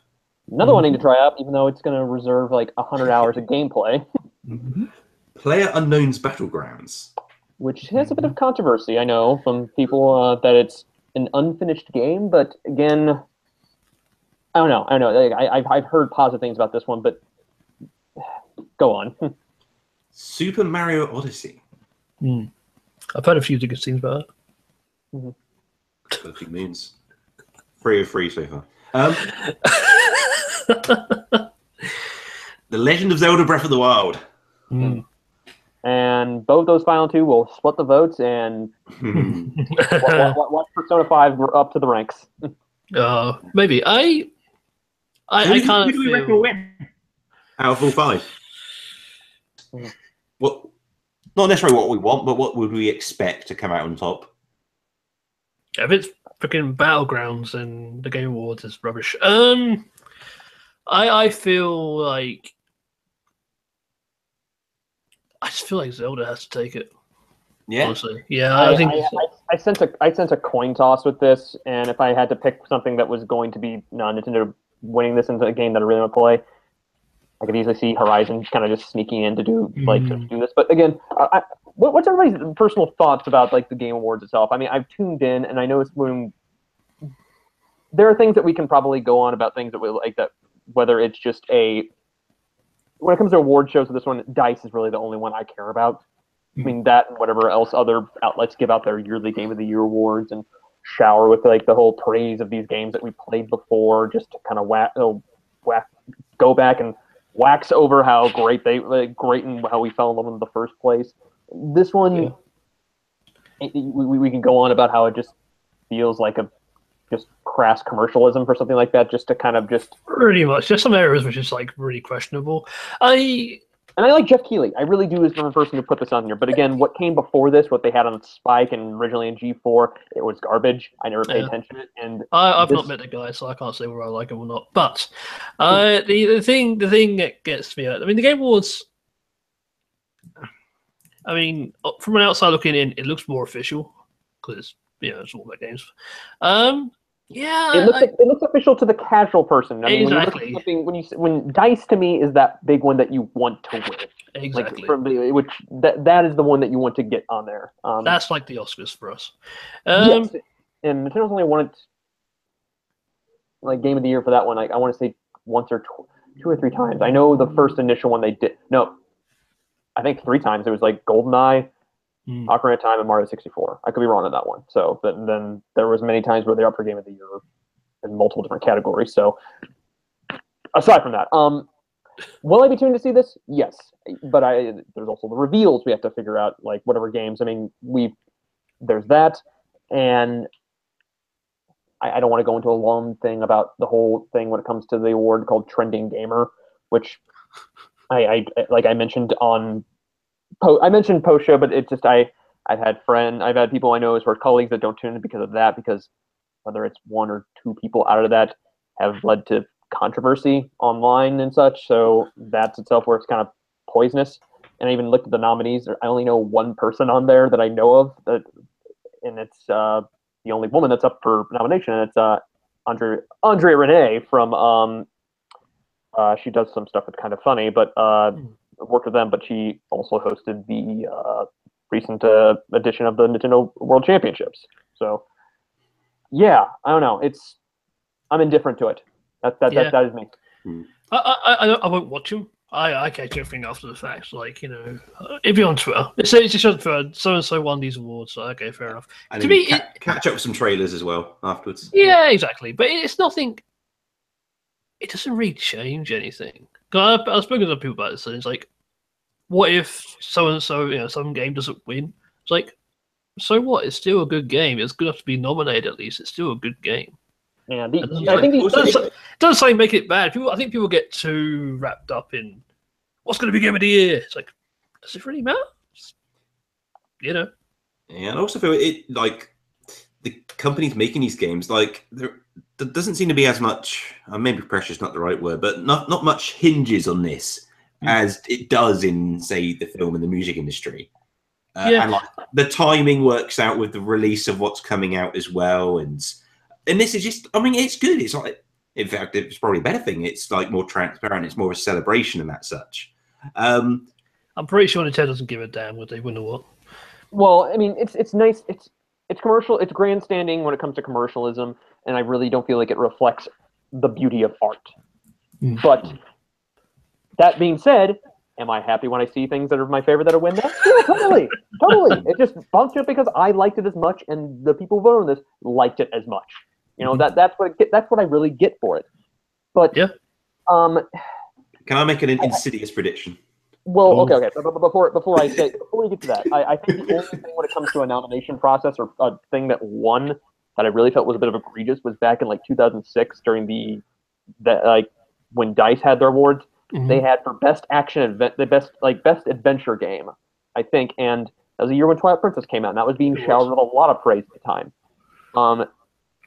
Another one I need to try out, even though it's going to reserve like 100 hours of gameplay. Player Unknown's Battlegrounds. Which has a bit of controversy, I know, from people that it's an unfinished game, but again, I don't know. Like, I've heard positive things about this one, but go on. Super Mario Odyssey. I've heard a few good things about it. Perfect moons. 3 of 3 so far. The Legend of Zelda Breath of the Wild. And both those final two will split the votes and watch Persona 5 up to the ranks. Maybe. I kind of who do we reckon will win out of all 5? What? Not necessarily what we want, but what would we expect to come out on top? If it's freaking Battlegrounds and the Game Awards is rubbish. I feel like I just feel like Zelda has to take it. Yeah. Honestly. Yeah, I think I sense a coin toss with this, and if I had to pick something that was going to be Nintendo winning this into a game that I really want to play, I could easily see Horizon kind of just sneaking in to do this. But again, what's everybody's personal thoughts about like the Game Awards itself? I mean, I've tuned in, and I know it's when there are things that we can probably go on about things that we like that whether it's just when it comes to award shows, this one, DICE is really the only one I care about. I mean, that and whatever else other outlets give out their yearly Game of the Year awards and shower with like the whole praise of these games that we played before, just to kind of go back and wax over how great great and how we fell in love in the first place. This one, we can go on about how it just feels like just crass commercialism for something like that, just to kind of just pretty much. There's some areas which is like really questionable. I like Jeff Keighley. I really do as the person who put this on here. But again, what came before this, what they had on Spike and originally in G4, it was garbage. I never paid attention to it. And I've not met the guy, so I can't say whether I like him or not. But the thing that gets me, I mean, the Game Awards. I mean, from an outside looking in, it looks more official because it's it's all about games. Yeah, it looks official to the casual person. I mean, exactly. When DICE to me is that big one that you want to win. Exactly. Which that is the one that you want to get on there. That's like the Oscars for us. Yes, and Nintendo's only won it like Game of the Year for that one. I want to say once or two or three times. I know the first initial one they did. No, I think 3 times. It was like GoldenEye, Ocarina of Time, and Mario 64. I could be wrong on that one. So then there was many times where they're up for Game of the Year in multiple different categories. So aside from that, will I be tuned to see this? Yes, but there's also the reveals we have to figure out, like whatever games. I mean, there's that, and I don't want to go into a long thing about the whole thing when it comes to the award called Trending Gamer, which I like I mentioned I mentioned post show, but it's just I've had people I know as far as colleagues that don't tune in because of that, because whether it's 1 or 2 people out of that have led to controversy online and such. So that's itself where it's kind of poisonous. And I even looked at the nominees. I only know 1 person on there that I know of, and it's the only woman that's up for nomination. And it's Andrea Renee from she does some stuff that's kind of funny, but worked with them, but she also hosted the recent edition of the Nintendo World Championships. So yeah, I don't know. I'm indifferent to it. That is me. I won't watch them. I catch everything after the fact. Like, if you're on Twitter, it's just on Twitter, so-and-so won these awards. So, okay, fair enough. And to me, catch up with some trailers as well afterwards. Yeah, exactly. But it's nothing. It doesn't really change anything. I've spoken to people about this, and it's like, what if so-and-so, some game doesn't win? It's like, so what? It's still a good game. It's good enough to be nominated at least. It's still a good game. Yeah, I think it doesn't say make it bad. I think people get too wrapped up in what's going to be Game of the Year. It's like, does it really matter? Yeah, and I also feel it like the companies making these games, like there doesn't seem to be as much. Maybe pressure's not the right word, but not much hinges on this as it does in, say, the film and the music industry. And like the timing works out with the release of what's coming out as well, and this is just, I mean, it's good. It's like, in fact, it's probably a better thing. It's like more transparent. It's more of a celebration and that such. I'm pretty sure Nintendo doesn't give a damn what they win or what. Well, I mean, it's nice. It's commercial. It's grandstanding when it comes to commercialism, and I really don't feel like it reflects the beauty of art. But that being said, am I happy when I see things that are my favorite that are win that? Yeah, totally. It just bumps me up because I liked it as much, and the people who voted on this liked it as much. That's what I really get for it. But yeah. Can I make an insidious prediction? Well, okay. But before we get to that, I think the only thing when it comes to a nomination process or a thing that won that I really felt was a bit of egregious was back in like 2006 during when DICE had their awards. They had for best action best adventure game, I think, and that was a year when Twilight Princess came out, and that was being showered with a lot of praise at the time.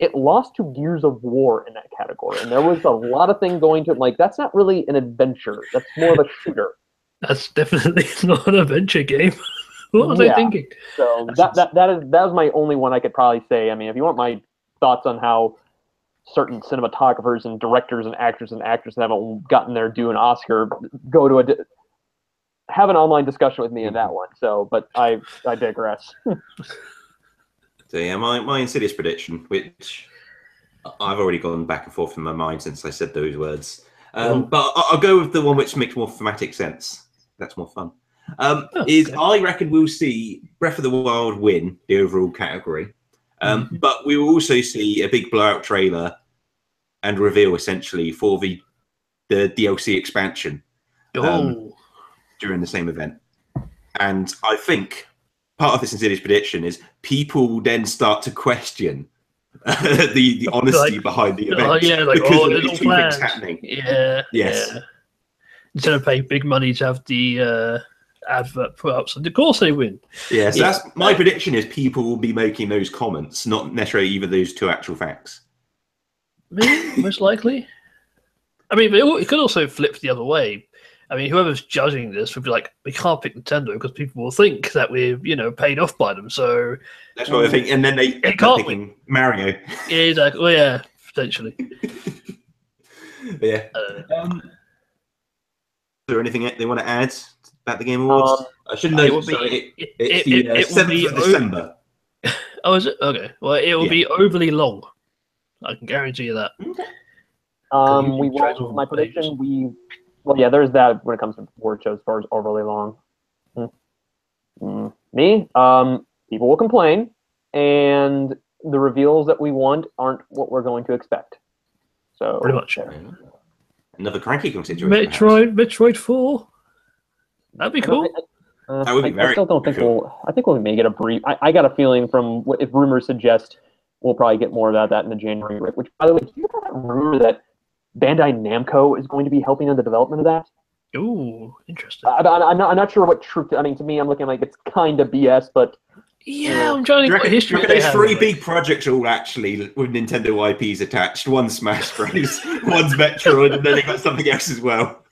It lost to Gears of War in that category, and there was a lot of things going to it. Like, that's not really an adventure; that's more of a shooter. That's definitely not an adventure game. What was I thinking? So that was my only one I could probably say. I mean, if you want my thoughts on how certain cinematographers and directors and actors haven't gotten their due an Oscar, go to have an online discussion with me in that one. So, but I digress. So yeah, my insidious prediction, which I've already gone back and forth in my mind since I said those words, but I'll go with the one which makes more thematic sense. That's more fun. I reckon we'll see Breath of the Wild win the overall category, but we will also see a big blowout trailer and reveal essentially for the DLC expansion during the same event. And I think part of this insidious prediction is people will then start to question the honesty behind the event. Because of these two things happening. Yeah. Yes. Yeah. Instead of paying big money to have the advert put up, so of course they win. Yeah, so that's my prediction is people will be making those comments, not necessarily even those two actual facts. Maybe, most likely. I mean, it could also flip the other way. I mean, whoever's judging this would be like, we can't pick Nintendo because people will think that we're, paid off by them. So that's what I think. And then they end up picking Mario. Yeah, exactly. Well, yeah, potentially. Yeah. Is there anything they want to add about the Game Awards? I should know. It's the 7th of December. Oh, is it? Okay. Well, it will be overly long. I can guarantee you that. Okay. We won't. My prediction. There's that when it comes to award shows as far as overly long. Me, people will complain, and the reveals that we want aren't what we're going to expect. So pretty much. Another cranky situation. Metroid 4. That'd be cool. That would be very. I still don't think cool. I think we may get a brief. I got a feeling from if rumors suggest we'll probably get more about that in the January. Which, by the way, do you know that rumor that Bandai Namco is going to be helping in the development of that? Ooh, interesting. I'm not sure what truth. I mean, to me, I'm looking like it's kind of BS, but yeah, I'm trying to think what history. There's 3 big projects all actually with Nintendo IPs attached. One's Smash Bros, one's Metroid, and then they got something else as well.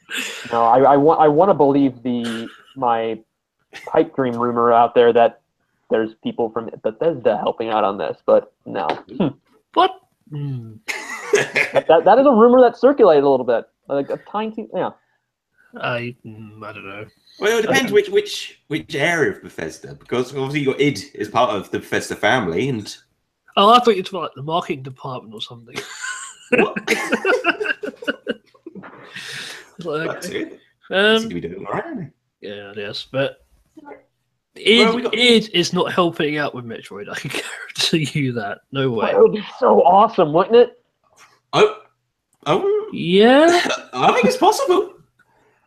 No, I want to believe my pipe dream rumor out there that there's people from Bethesda helping out on this, but no. What? That is a rumor that circulated a little bit, like a tiny, yeah. I don't know. Well, it depends which area of Bethesda, because obviously you got id as part of the Bethesda family, and I thought you were like the marketing department or something. What? Like, that's it. Seem to be doing all right. Yeah, yes, but id is not helping out with Metroid. I can guarantee you that. No way. That would be so awesome, wouldn't it? Oh, yeah. I think it's possible.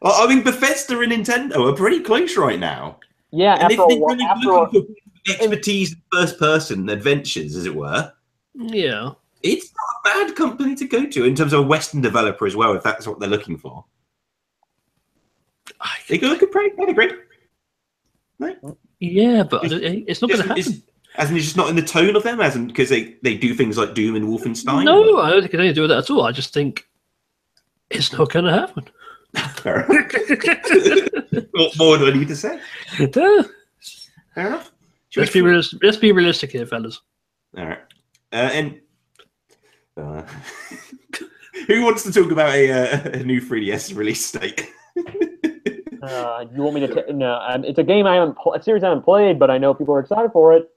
I mean, Bethesda and Nintendo are pretty close right now. Yeah, and if they're looking for expertise in first-person adventures, as it were, yeah, it's not a bad company to go to in terms of a Western developer as well, if that's what they're looking for. They go look pretty great. Right? Yeah, but it's not going to happen. As in, it's just not in the tone of them, as in because they do things like Doom and Wolfenstein. No, I don't think it's anything to do with that at all. I just think it's not going to happen. Fair enough. What more do I need to say? Fair enough. Let's be realistic here, fellas. All right. Who wants to talk about a new 3DS release date? You want me to? No, it's a game a series I haven't played, but I know people are excited for it.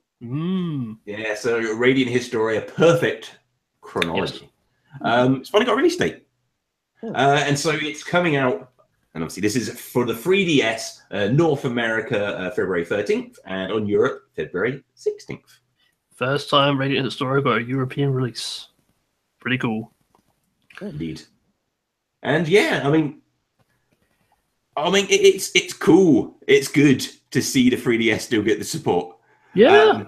Yeah, so Radiant Historia, perfect chronology. Yes. It's finally got a release date. And so it's coming out, and obviously this is for the 3DS, North America, February 13th, and on Europe, February 16th. First time Radiant Historia got a European release. Pretty cool. Indeed. And yeah, I mean, it's cool. It's good to see the 3DS still get the support. Yeah.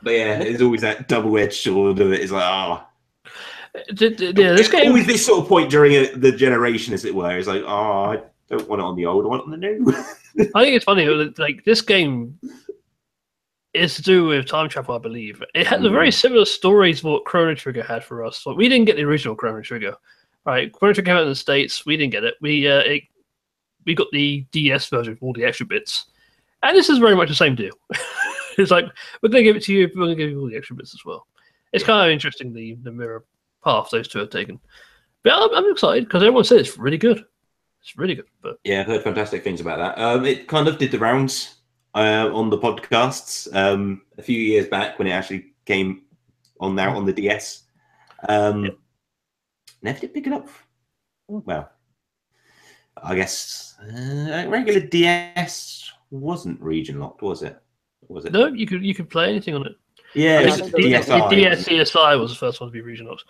But yeah, there's always that double-edged sword of it. It's like, this game always this sort of point during the generation, as it were. It's like, I don't want it on the old, I want it on the new. I think it's funny. Like this game is to do with time travel, I believe. It has a very similar story to what Chrono Trigger had for us. So we didn't get the original Chrono Trigger. Right, Chrono Trigger came out in the States. We didn't get it. We got the DS version with all the extra bits, and this is very much the same deal. It's like we're going to give it to you, but we're going to give you all the extra bits as well. It's kind of interesting the mirror path those two have taken. But I'm excited because everyone says it's really good. It's really good. But yeah, I've heard fantastic things about that. It kind of did the rounds on the podcasts a few years back when it actually came on the DS. Never did pick it up. Well, I guess regular DS wasn't region locked, was it? No, you could play anything on it. Yeah, DSi. DSCSI was the first one to be region locked.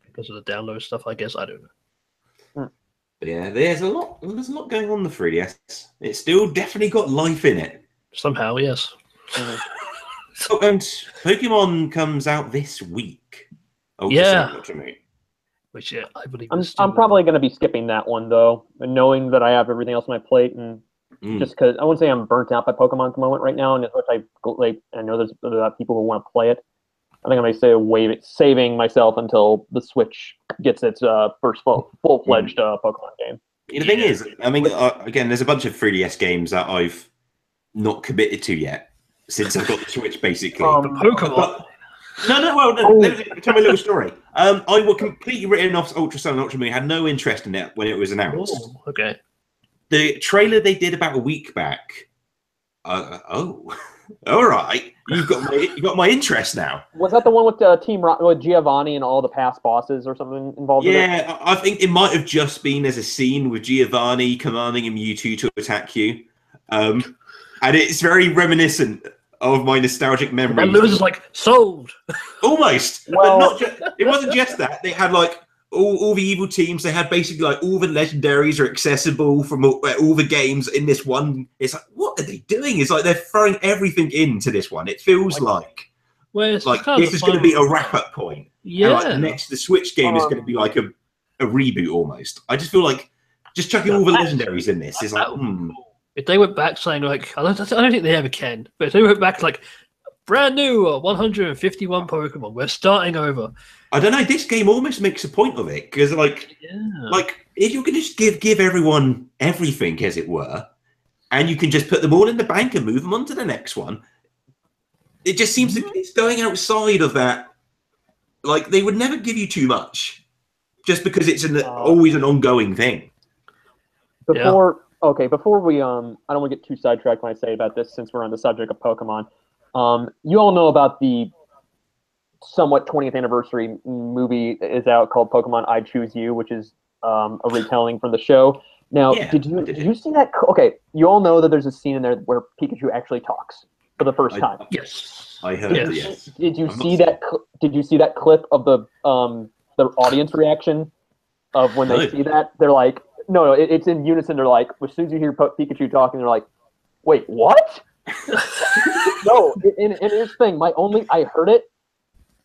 Because of the download stuff, I guess. I don't know. But yeah, there's a lot going on the 3DS. It's still definitely got life in it. Somehow, yes. So, and Pokemon comes out this week. Which I believe I'm probably going to be skipping that one though, and knowing that I have everything else on my plate, and just because I wouldn't say I'm burnt out by Pokemon at the moment right now, and as much I know there's people who want to play it. I think I may say saving myself until the Switch gets its first full-fledged Pokemon game. The thing is, I mean, again, there's a bunch of 3DS games that I've not committed to yet since I've got the Switch, basically. Pokemon. Let me tell me a little story. I was completely written off Ultra Sun and Ultra Moon. Had no interest in it when it was announced. Oh, okay. The trailer they did about a week back. All right. You got my interest now. Was that the one with with Giovanni and all the past bosses or something involved? Yeah, I think it might have just been as a scene with Giovanni commanding a Mewtwo to attack you, and it's very reminiscent of my nostalgic memories. And Lewis is like sold. Almost, well, but not just. It wasn't just that. They had like all the evil teams. They had basically like all the legendaries are accessible from all the games in this one. It's like, what are they doing? It's like they're throwing everything into this one. It feels like this is going to be a wrap-up point. Yeah. And like the Switch game is going to be like a reboot almost. I just feel like just chucking all the legendaries in this is like, If they went back saying like, I don't think they ever can, but if they went back like brand new 151 Pokemon, we're starting over. I don't know. This game almost makes a point of it because, like if you can just give everyone everything, as it were, and you can just put them all in the bank and move them on to the next one, it just seems that it's going outside of that. Like they would never give you too much, just because it's always an ongoing thing. Before we I don't want to get too sidetracked when I say about this, since we're on the subject of Pokemon. You all know about the somewhat 20th anniversary movie is out called Pokemon I Choose You, which is a retelling from the show. Now, did you see that? Okay, you all know that there's a scene in there where Pikachu actually talks for the first time. Yes, I heard. Yes. Did you see that? Did you see that clip of the audience reaction of when they see that? They're like, no, it's in unison. They're like, as soon as you hear Pikachu talking, they're like, wait, what? No, and here's the thing. I heard it.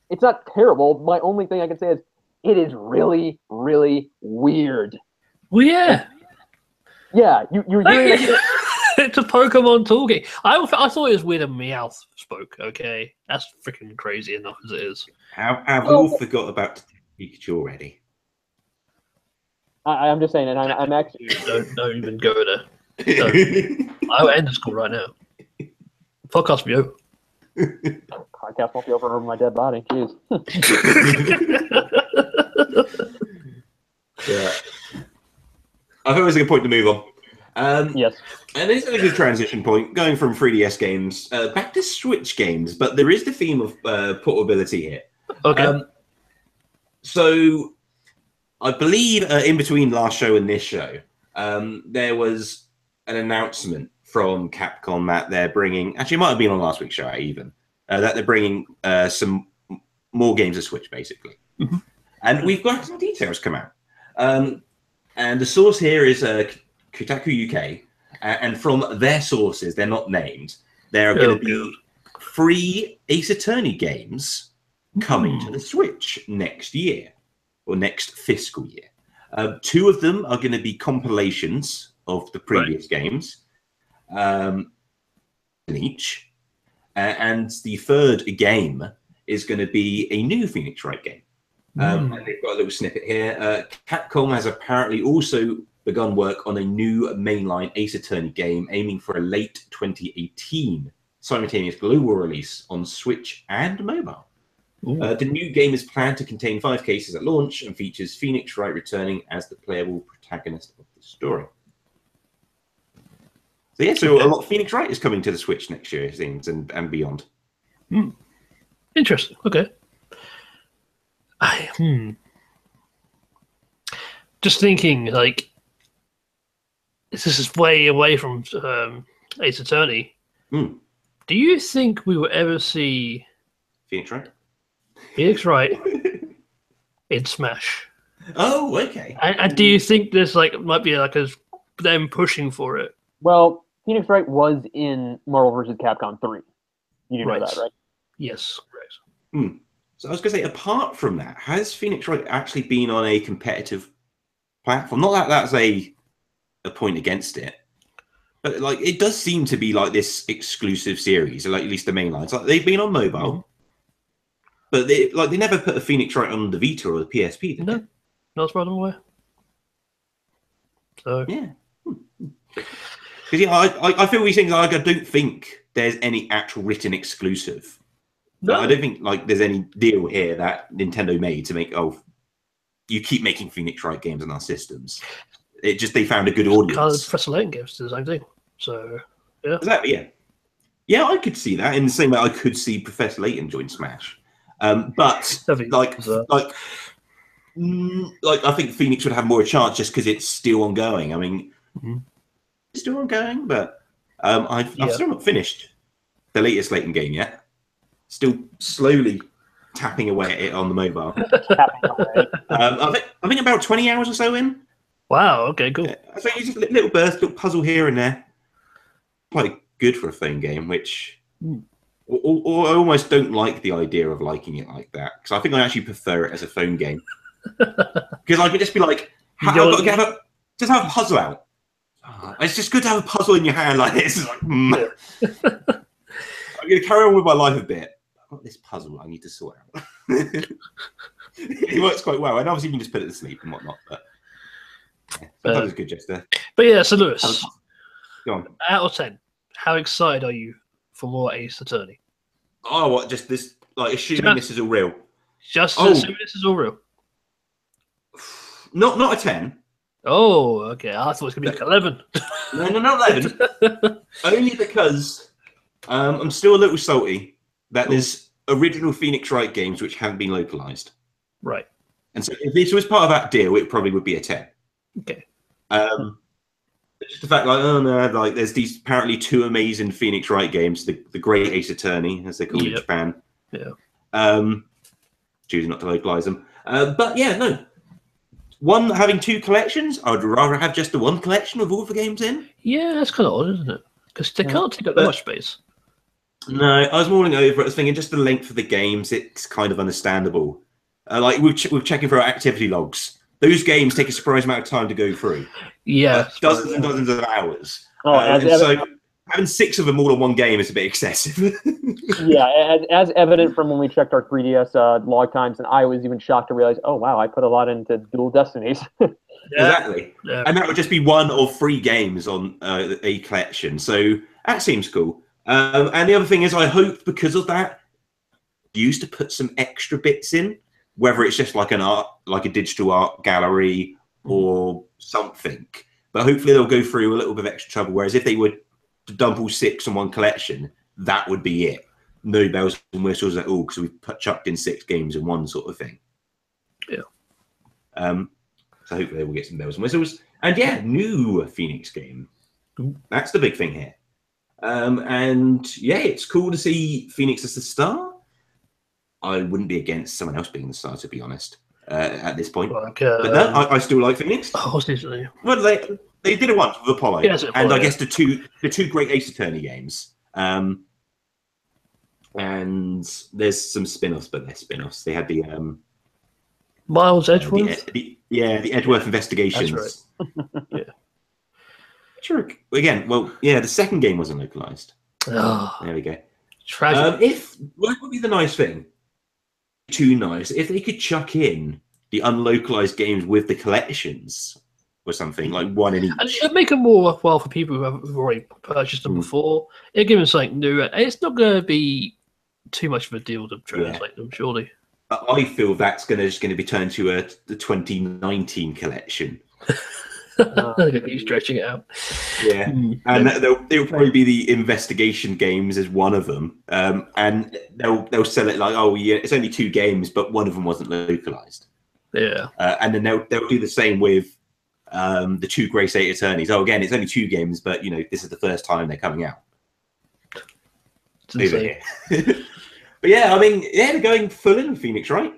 It's not terrible. My only thing I can say is it is really, really weird. Well, yeah. Yeah, you're hearing it's a Pokemon talking. I thought it was weird when Meowth spoke. Okay, that's freaking crazy enough as it is. Have we all forgot about Pikachu already? I'm just saying, and I'm actually don't even go there. I'll end this call right now. Podcast be over. Podcast won't be over my dead body. Jeez. Yeah. I thought it was a good point to move on. Yes. And this is a good transition point, going from 3DS games back to Switch games, but there is the theme of portability here. Okay. So, I believe in between last show and this show, there was an announcement from Capcom that they're bringing, actually it might have been on last week's show even, that they're bringing some more games to Switch, basically. Mm-hmm. And we've got some details come out. And the source here is Kotaku UK, and from their sources, they're not named, there are going to be 3 Ace Attorney games coming to the Switch next year, or next fiscal year. 2 of them are going to be compilations of the previous games, in each, and the 3rd game is going to be a new Phoenix Wright game. And they've got a little snippet here. Capcom has apparently also begun work on a new mainline Ace Attorney game, aiming for a late 2018 simultaneous global release on Switch and mobile. The new game is planned to contain 5 cases at launch and features Phoenix Wright returning as the playable protagonist of the story. So yeah, so a lot of Phoenix Wright is coming to the Switch next year, it seems, and beyond. Interesting. Okay. Just thinking, like, this is way away from Ace Attorney. Do you think we will ever see Phoenix Wright? Phoenix Wright in Smash? Oh, okay. And do you think there's might be them pushing for it? Well, Phoenix Wright was in Marvel vs. Capcom 3. You do know that, right? Yes, correct. So I was going to say, apart from that, has Phoenix Wright actually been on a competitive platform? Not that that's a point against it, but it does seem to be this exclusive series, at least the main lines. They've been on mobile, but they never put a Phoenix Wright on the Vita or the PSP. No, not as far as I'm aware. So yeah. Because yeah, I feel these things. Like, I don't think there's any actual written exclusive. no, I don't think like there's any deal here that Nintendo made to make. Oh, you keep making Phoenix Wright games on our systems. It just they found a good audience. kind of Professor Layton gives the same thing. So yeah, Exactly. Yeah. Yeah, I could see that in the same way I could see Professor Layton join Smash. But like I think Phoenix would have more chance just because it's still ongoing. I mean, it's still ongoing, but I've still not finished the latest Layton game yet. Still slowly tapping away at it on the mobile. I think about 20 hours or so in. Wow. Okay. Cool. So it's just a little burst, little puzzle here and there. Quite good for a phone game, which or I almost don't like the idea of liking it like that because I think I actually prefer it as a phone game because I could just be like, I've got to just have a puzzle out. It's just good to have a puzzle in your hand like this. It's like, I'm going to carry on with my life a bit. I've got this puzzle I need to sort out. It works quite well, and obviously you can just put it to sleep and whatnot. But yeah, sometimes it's good just to. But yeah, so Lewis, go on. Out of 10, how excited are you for more Ace Attorney? Oh, what? Just this? Like, assuming this is all real. Just assuming this is all real. Not a 10. Oh, okay. I thought it was going to be like 11. No, not 11. Only because I'm still a little salty that there's original Phoenix Wright games which haven't been localized. Right. And so if this was part of that deal, it probably would be a 10. Okay. Just the fact, like, oh no, like there's these apparently 2 amazing Phoenix Wright games, the Great Ace Attorney, as they call it in Japan. Yeah. Choosing not to localize them. But yeah, no. One having 2 collections, I would rather have just the 1 collection with all the games in. Yeah, that's kind of odd, isn't it? Because they can't take up that much space. No, I was mulling over it. I was thinking just the length of the games, it's kind of understandable. Like we're checking for our activity logs. Those games take a surprising amount of time to go through. Yeah. Dozens and dozens of hours. Oh, so having 6 of them all in one game is a bit excessive. Yeah, as evident from when we checked our 3DS log times, and I was even shocked to realize, oh wow, I put a lot into Dual Destinies. Exactly. Yeah. And that would just be 1 of 3 games on a collection. So that seems cool. And the other thing is, I hope because of that, used to put some extra bits in, whether it's just like a digital art gallery or something. But hopefully they'll go through a little bit of extra trouble. Whereas if they would dump all 6 in one collection, that would be it. No bells and whistles at all because we've chucked in 6 games in one sort of thing. Yeah. So hopefully we'll get some bells and whistles. And yeah, new Phoenix game. That's the big thing here. And yeah, it's cool to see Phoenix as the star. I wouldn't be against someone else being the star, to be honest, at this point. Like, but no, I still like Phoenix. Oh, well, they did it once with Apollo, yes, Apollo, and I guess the two great Ace Attorney games. And there's some spin-offs, but they're spin-offs. They had the Miles Edgeworth. The Edgeworth Investigations. That's right. Yeah. Sure. Again, well, yeah, the second game wasn't localized. Oh, there we go. Tragic. What would be the nice thing? Too nice if they could chuck in the unlocalized games with the collections or something, like 1 in each. And it'd make it more worthwhile for people who've already purchased them before. It'd give them something new. It's not going to be too much of a deal to translate them, surely. I feel that's just going to be turned to the 2019 collection. Keep stretching it out. Yeah, and they'll probably be the investigation games as one of them, and they'll sell it like, oh yeah, it's only 2 games, but one of them wasn't localized. Yeah, and then they'll do the same with the 2 Grace 8 Attorneys. Oh, again, it's only 2 games, but this is the first time they're coming out. Over here. But yeah, I mean, they're going full in Phoenix, right?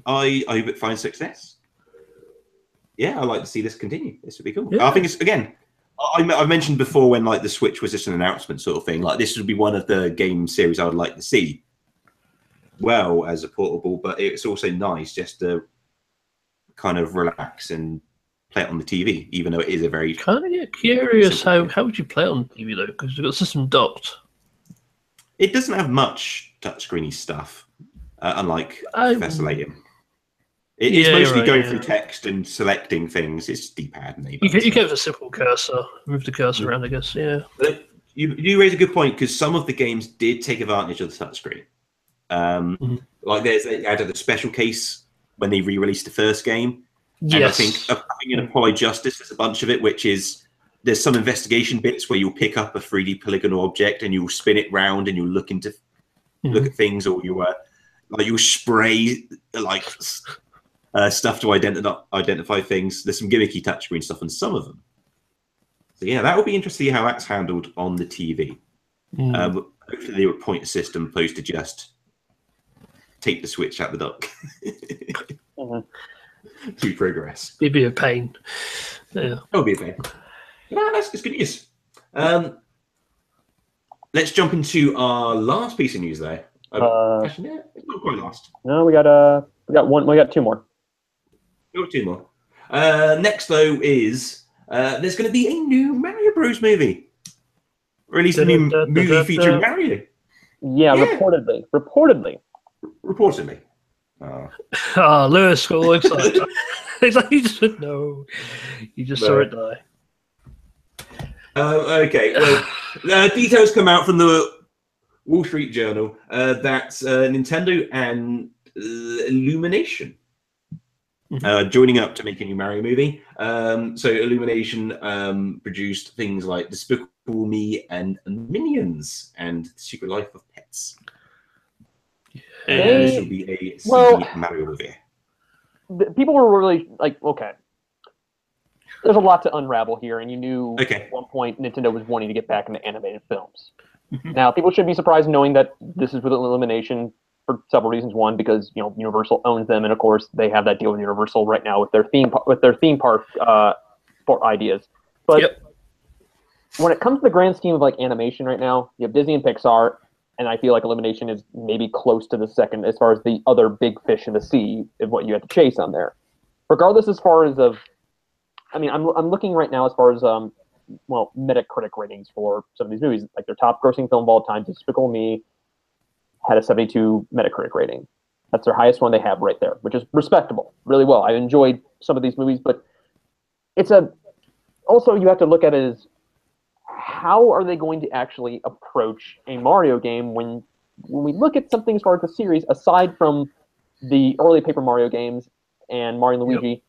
I hope it finds success. Yeah, I'd like to see this continue. This would be cool. Yeah. I think it's, again, I mentioned before when like the Switch was just an announcement sort of thing. Like this would be one of the game series I would like to see. Well, as a portable, but it's also nice just to kind of relax and play it on the TV, even though it is a very kind of get curious how would you play it on TV though? Because you've got the system docked. It doesn't have much touchscreeny stuff, unlike Professor Layton. It's Yeah, mostly right, going yeah. through text and selecting things. It's D-pad and You can have a simple cursor, move the cursor around, I guess. Yeah. But you raise a good point because some of the games did take advantage of the touchscreen. Like they added a special case when they re-released the first game, and I think in Apollo Justice, there's a bunch of it, which is there's some investigation bits where you'll pick up a 3D polygonal object and you'll spin it round and you'll look at things, or you'll spray stuff to identify things. There's some gimmicky touchscreen stuff on some of them. So yeah, that will be interesting to see how that's handled on the TV. Hopefully they would point a system opposed to just take the switch out the dock to progress. It'd be a pain. Yeah. That would be a pain. No, that's good news. Let's jump into our last piece of news there. Actually, yeah, it's not quite last. No, we got one. We got two more. We got two more. Next though is there's going to be a new Mario Bros. Movie. Released a new movie featuring Mario. Yeah, reportedly. Reportedly. Lewis got all excited. He's like, you just no. You just saw it die. Okay, well, details come out from the Wall Street Journal that Nintendo and Illumination joining up to make a new Mario movie. So Illumination produced things like Despicable Me and Minions and The Secret Life of Pets. And this will be a CD Mario movie. People were really like, okay, there's a lot to unravel here, and you knew at one point Nintendo was wanting to get back into animated films. Now, people should be surprised knowing that this is with Illumination for several reasons. One, because Universal owns them, and of course they have that deal with Universal right now with their theme park for ideas. But when it comes to the grand scheme of like animation right now, you have Disney and Pixar, and I feel like Illumination is maybe close to the second as far as the other big fish in the sea of what you have to chase on there. Regardless, as far as I'm looking right now as far as Metacritic ratings for some of these movies. Like their top grossing film of all time, Despicable Me, had a 72 Metacritic rating. That's their highest one they have right there, which is respectable, really well. I enjoyed some of these movies, but also you have to look at it as how are they going to actually approach a Mario game when we look at something as far as the series, aside from the early Paper Mario games and Mario and Luigi,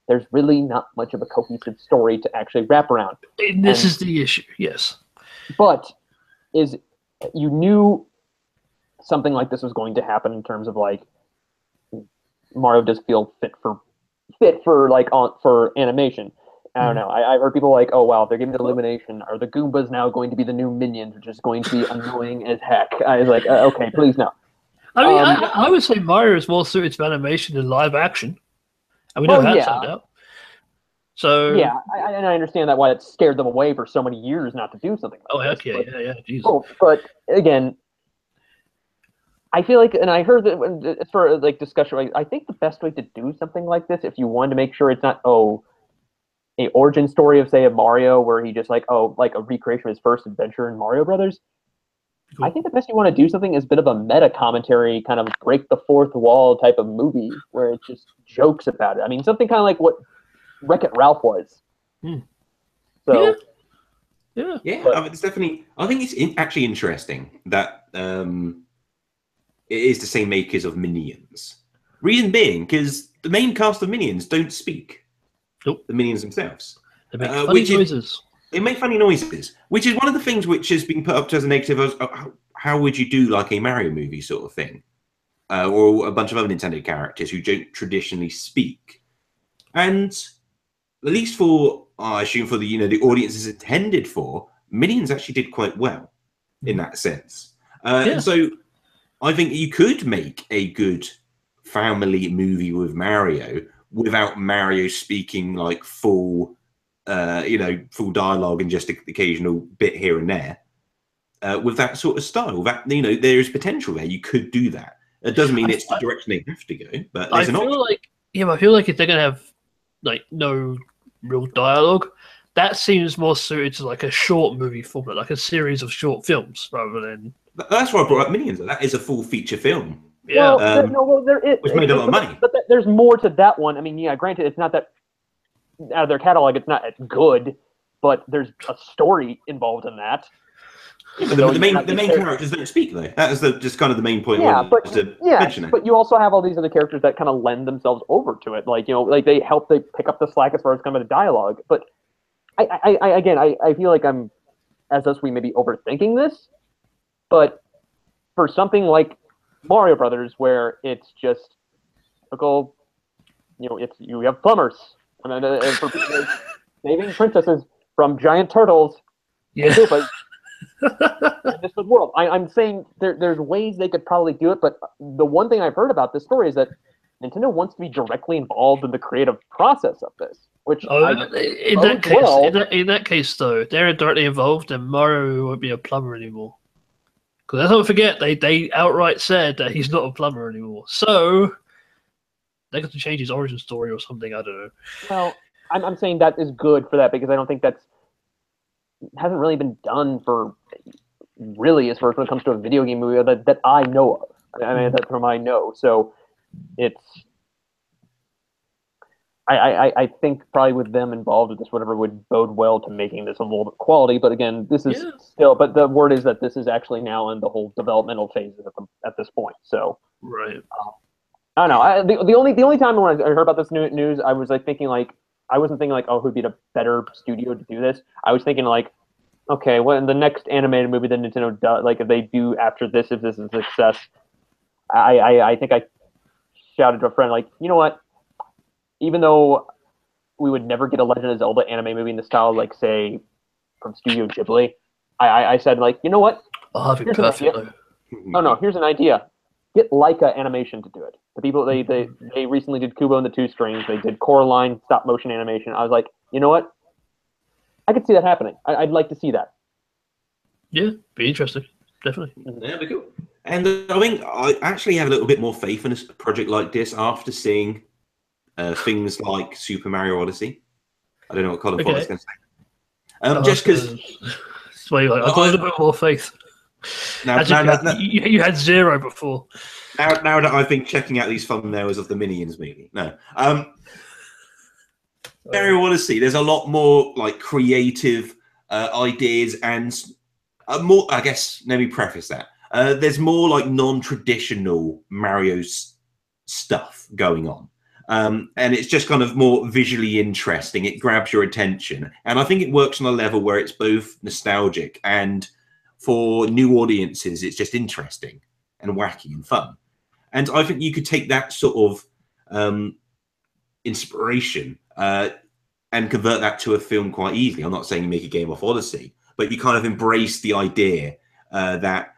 there's really not much of a cohesive story to actually wrap around. This is the issue, yes. But you knew something like this was going to happen in terms of like Mario does feel fit for animation. I don't know. I've heard people like, oh wow, they're giving it Illumination. Are the Goombas now going to be the new Minions, which is going to be annoying as heck? I was like, okay, please no. I mean, I would say Mario is more suited to animation than live action. And we don't have that now. So yeah, I understand that why it scared them away for so many years not to do something like this. Yeah, Jesus. Oh, but again, I feel like, and I heard that it's for like discussion. I think the best way to do something like this, if you wanted to make sure it's not a origin story of say a Mario where he just like a recreation of his first adventure in Mario Brothers. Cool. I think the best you want to do something is a bit of a meta commentary, kind of break the fourth wall type of movie where it just jokes about it. I mean, something kind of like what Wreck-It Ralph was. So, yeah. It's definitely. I think it's actually interesting that it is the same makers of Minions. Reason being, because the main cast of Minions don't speak. Nope. The Minions themselves. They make funny noises. They make funny noises, which is one of the things which has been put up to as a negative. How would you do like a Mario movie sort of thing, or a bunch of other Nintendo characters who don't traditionally speak? And at least for, I assume for the audience is intended for, Minions actually did quite well in that sense. And so I think you could make a good family movie with Mario without Mario speaking like full dialogue and just an occasional bit here and there, with that sort of style. That there is potential there. You could do that. It doesn't mean it's the direction they have to go, but there's an option. I feel like if they're gonna have like no real dialogue, that seems more suited to like a short movie format, like a series of short films, rather than. That's why I brought up Minions. That is a full feature film. Yeah. There is, which made a lot of money. But there's more to that one. I mean, yeah, granted, it's not that out of their catalog, it's not good, but there's a story involved in that. Yeah, but the main characters don't speak though. That is just kind of the main point. But you also have all these other characters that kind of lend themselves over to it, like they pick up the slack as far as kind of the dialogue. But I feel like we may be overthinking this, but for something like Mario Brothers, where it's just typical, you have plumbers, and for saving princesses from giant turtles. Yeah. In this world, I'm saying there's ways they could probably do it, but the one thing I've heard about this story is that Nintendo wants to be directly involved in the creative process of this. Which in that case, though, they're directly involved, and Mario won't be a plumber anymore. Because let's not forget, they outright said that he's not a plumber anymore. So they got to change his origin story or something. I don't know. Well, I'm saying that is good for that because I don't think hasn't really been done for really as far as when it comes to a video game movie that I know of. I mean, that's from I know. So it's. I think probably with them involved with this, whatever would bode well to making this a little bit quality. But again, this is still. But the word is that this is actually now in the whole developmental phases at this point. So right. I don't know. The only time when I heard about this news, I was thinking I wasn't thinking who'd be the better studio to do this. I was thinking okay, when the next animated movie that Nintendo does, if they do after this, if this is a success, I think I shouted to a friend you know what? Even though we would never get a Legend of Zelda anime movie in the style, say, from Studio Ghibli, I said, you know what? I'll have it perfect. Oh, no, here's an idea. Get Leica Animation to do it. The people, they recently did Kubo and the Two Strings. They did Coraline stop-motion animation. I was like, you know what? I could see that happening. I'd like to see that. Yeah, be interesting. Definitely. Yeah, that'd be cool. And I think I actually have a little bit more faith in a project like this after seeing things like Super Mario Odyssey. I don't know what Colin Fox is going to say. Just because... I've got a little bit more faith. You had zero before. Now that I've been checking out these thumbnails of the Minions movie. No. Mario Odyssey, there's a lot more creative ideas and more, I guess, let me preface that. There's more non-traditional Mario's stuff going on. And it's just kind of more visually interesting. It grabs your attention. And I think it works on a level where it's both nostalgic and for new audiences, it's just interesting and wacky and fun. And I think you could take that sort of inspiration and convert that to a film quite easily. I'm not saying you make a game off Odyssey, but you kind of embrace the idea that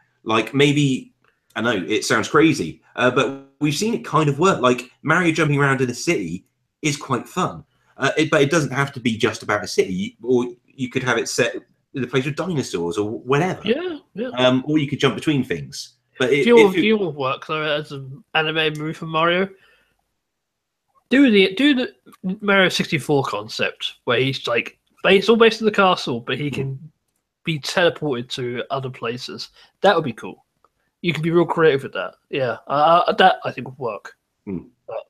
maybe, I know it sounds crazy, but we've seen it kind of work. Mario jumping around in a city is quite fun, but it doesn't have to be just about a city, or you could have it set in a place with dinosaurs or whatever. Yeah. Or you could jump between things. But if you will work though as an anime movie for Mario, do the Mario 64 concept where he's it's all based in the castle, but he can be teleported to other places. That would be cool. You can be real creative with that. Yeah, that I think would work. But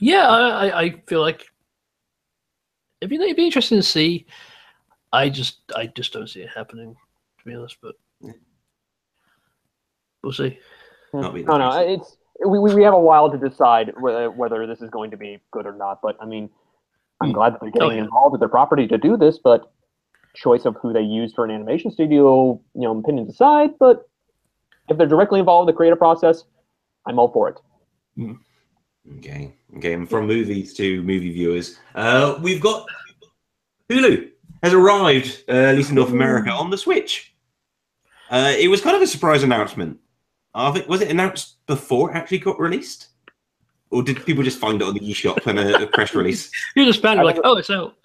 I feel like it'd be interesting to see. I just don't see it happening, to be honest. But we'll see. No, it's we have a while to decide whether this is going to be good or not. But I mean, I'm glad that they're getting involved with their property to do this. But choice of who they use for an animation studio, opinions aside. But if they're directly involved in the creative process, I'm all for it. Okay. And from movies to movie viewers, we've got Hulu has arrived, at least in North America, on the Switch. It was kind of a surprise announcement. I think, was it announced before it actually got released? Or did people just find it on the eShop and a press release? You just found it oh, it's out.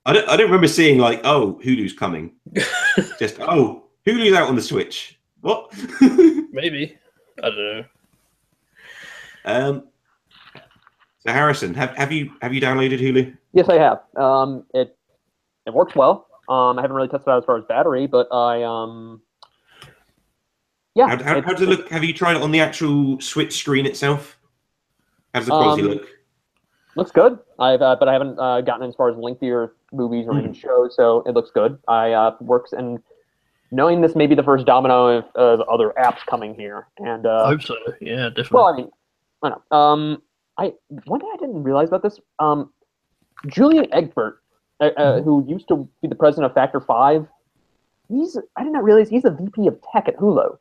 I don't remember seeing Hulu's coming. Just, Hulu's out on the Switch. What? Maybe. I don't know. So Harrison, have you downloaded Hulu? Yes, I have. It works well. I haven't really tested it out as far as battery, but Yeah. How does it look? Have you tried it on the actual Switch screen itself? How does the quality look? Looks good. But I haven't gotten as far as lengthier movies or even shows, so it looks good. Works, and knowing this may be the first domino of other apps coming here, and I hope so. Yeah, definitely. Well, I mean, I don't know. One thing I didn't realize about this, Julian Egbert, who used to be the president of Factor 5, I did not realize he's the VP of Tech at Hulu.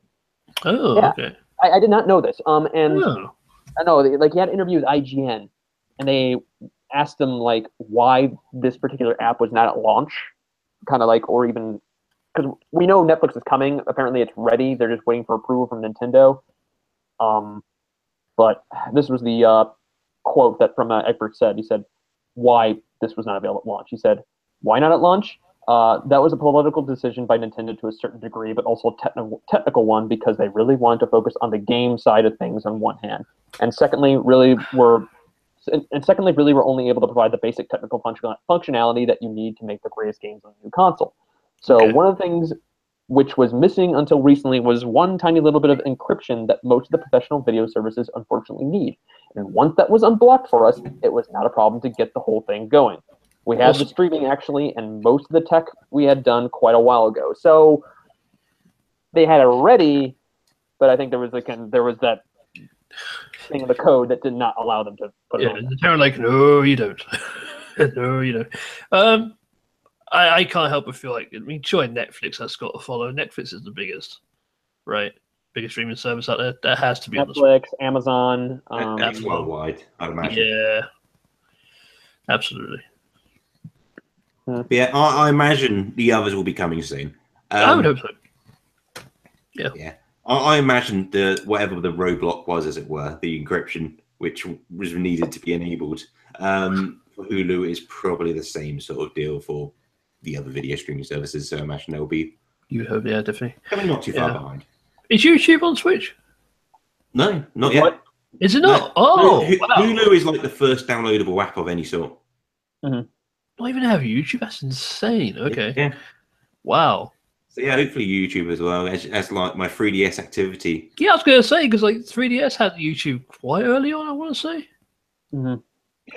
Oh, yeah. Okay. I did not know this. And I know, like, he had an interview with IGN, and they asked him like why this particular app was not at launch, kind of like, or even because we know Netflix is coming. Apparently, it's ready. They're just waiting for approval from Nintendo. But this was the quote that from Egbert said. He said, "Why this was not available at launch?" He said, "Why not at launch? That was a political decision by Nintendo to a certain degree, but also a technical one because they really wanted to focus on the game side of things on one hand, and secondly, really were only able to provide the basic technical functionality that you need to make the greatest games on a new console. So one of the things which was missing until recently was one tiny little bit of encryption that most of the professional video services unfortunately need. And once that was unblocked for us, it was not a problem to get the whole thing going. We had the streaming actually, and most of the tech we had done quite a while ago. So they had it ready, but I think there was that thing in the code that did not allow them to put it on. They were like, no, you don't. No, you don't. I can't help but feel like, I mean, sure, Netflix has got to follow. Netflix is the biggest, right? Biggest streaming service out there. That has to be Netflix, Amazon. That's worldwide, I'd imagine. Yeah, absolutely. Yeah, I imagine the others will be coming soon. I would hope so. Yeah. Yeah. I imagine whatever the roadblock was, as it were, the encryption, which was needed to be enabled, for Hulu is probably the same sort of deal for the other video streaming services. So I imagine they'll be. You hope, yeah, definitely. Coming not too far behind. Is YouTube on Switch? No, not yet. What? Is it not? No. Oh, wow. Hulu is like the first downloadable app of any sort. Mm-hmm. Not even have YouTube? That's insane. Okay. Yeah. Wow. So yeah, hopefully YouTube as well as like my 3DS activity. Yeah, I was going to say, because like 3DS had YouTube quite early on, I want to say. Mm-hmm.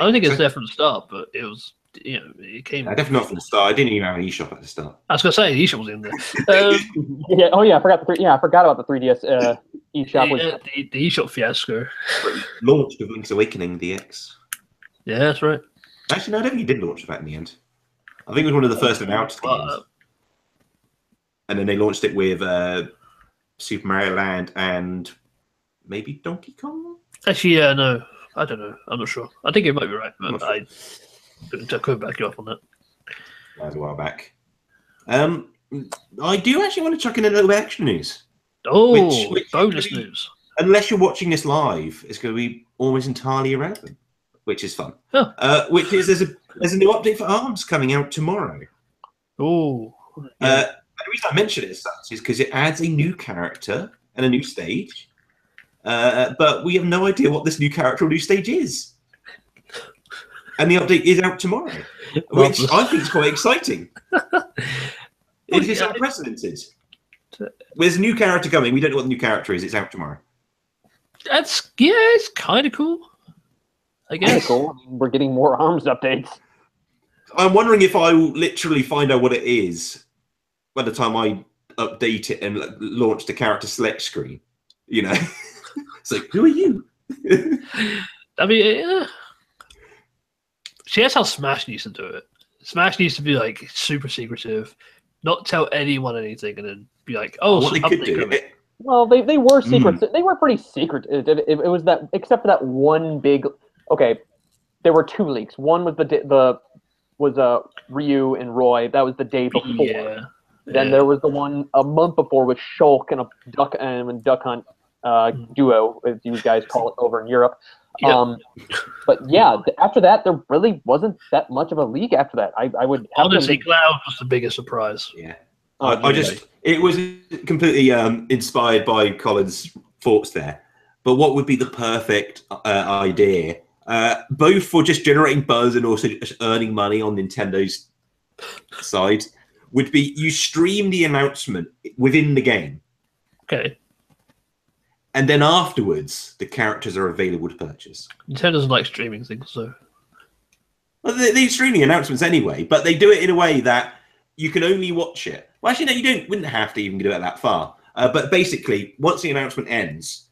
I don't think it's there from the start, but it was, it came. Definitely not from the start. I didn't even have an eShop at the start. I was going to say, the eShop was in there. I forgot about the 3DS eShop. The eShop fiasco. Launched with Link's Awakening DX. Yeah, that's right. Actually, no, I don't think he did launch that in the end. I think it was one of the first announced games. And then they launched it with Super Mario Land and maybe Donkey Kong? Actually, yeah, no. I don't know. I'm not sure. I think it might be right, but I couldn't back you up on that. That was a while back. I do actually want to chuck in a little bit of extra news. Oh, which bonus news. Unless you're watching this live, it's going to be almost entirely irrelevant, which is fun. Huh. Which is there's a new update for ARMS coming out tomorrow. Oh. Yeah. The reason I mention it as such is because it adds a new character and a new stage, but we have no idea what this new character or new stage is. And the update is out tomorrow, which I think is quite exciting. It is unprecedented. There's a new character coming. We don't know what the new character is. It's out tomorrow. It's kind of cool, I guess. Cool. I mean, we're getting more ARMS updates. I'm wondering if I will literally find out what it is by the time I update it and launch the character select screen. You know, it's like, who are you? I mean, see, that's how Smash used to do it. Smash used to be like super secretive, not tell anyone anything, and then be like, "Oh, what they could do." Well, they were secret. They were pretty secret. It was that, except for that one big. Okay, there were two leaks. One was Ryu and Roy. That was the day before. Yeah. Then there was the one a month before with Shulk and a Duck Hunt duo, as you guys call it over in Europe. Yep. But yeah, after that, there really wasn't that much of a leak after that. I would honestly, Cloud was the biggest surprise. Yeah, it was completely inspired by Colin's thoughts there. But what would be the perfect idea, both for just generating buzz and also just earning money on Nintendo's side, would be you stream the announcement within the game. Okay. and then afterwards, the characters are available to purchase. Nintendo doesn't like streaming things, so. Well, they're streaming announcements anyway, but they do it in a way that you can only watch it. Well, actually, no, you wouldn't have to even do it that far. But basically, once the announcement ends,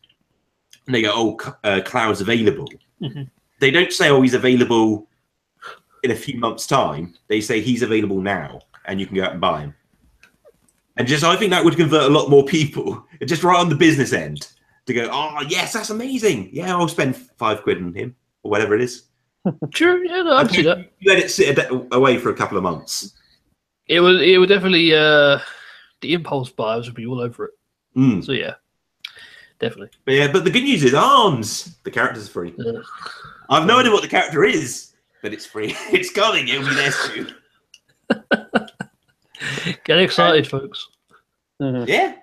and they go, "Oh, Cloud's available." Mm-hmm. They don't say, "Oh, he's available in a few months' time." They say he's available now, and you can go out and buy him. And I think that would convert a lot more people, just right on the business end, to go, "Oh, yes, that's amazing. Yeah, I'll spend £5 on him or whatever it is." Sure, yeah, no, I'd see that. Let it sit away for a couple of months. It would definitely the impulse buyers would be all over it. So yeah, definitely. But the good news is ARMS. The character's free. I've no idea what the character is, but it's free. It's coming. It'll be there soon. Get excited, folks. Mm-hmm. Yeah,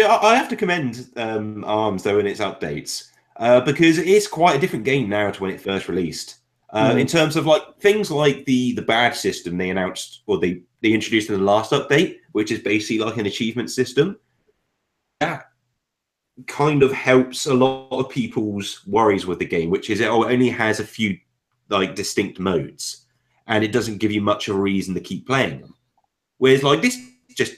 I have to commend ARMS though in its updates because it's quite a different game now to when it first released. In terms of like things like the badge system they announced or they introduced in the last update, which is basically like an achievement system. That kind of helps a lot of people's worries with the game, which is it only has a few like distinct modes, and it doesn't give you much of a reason to keep playing them. Whereas like this just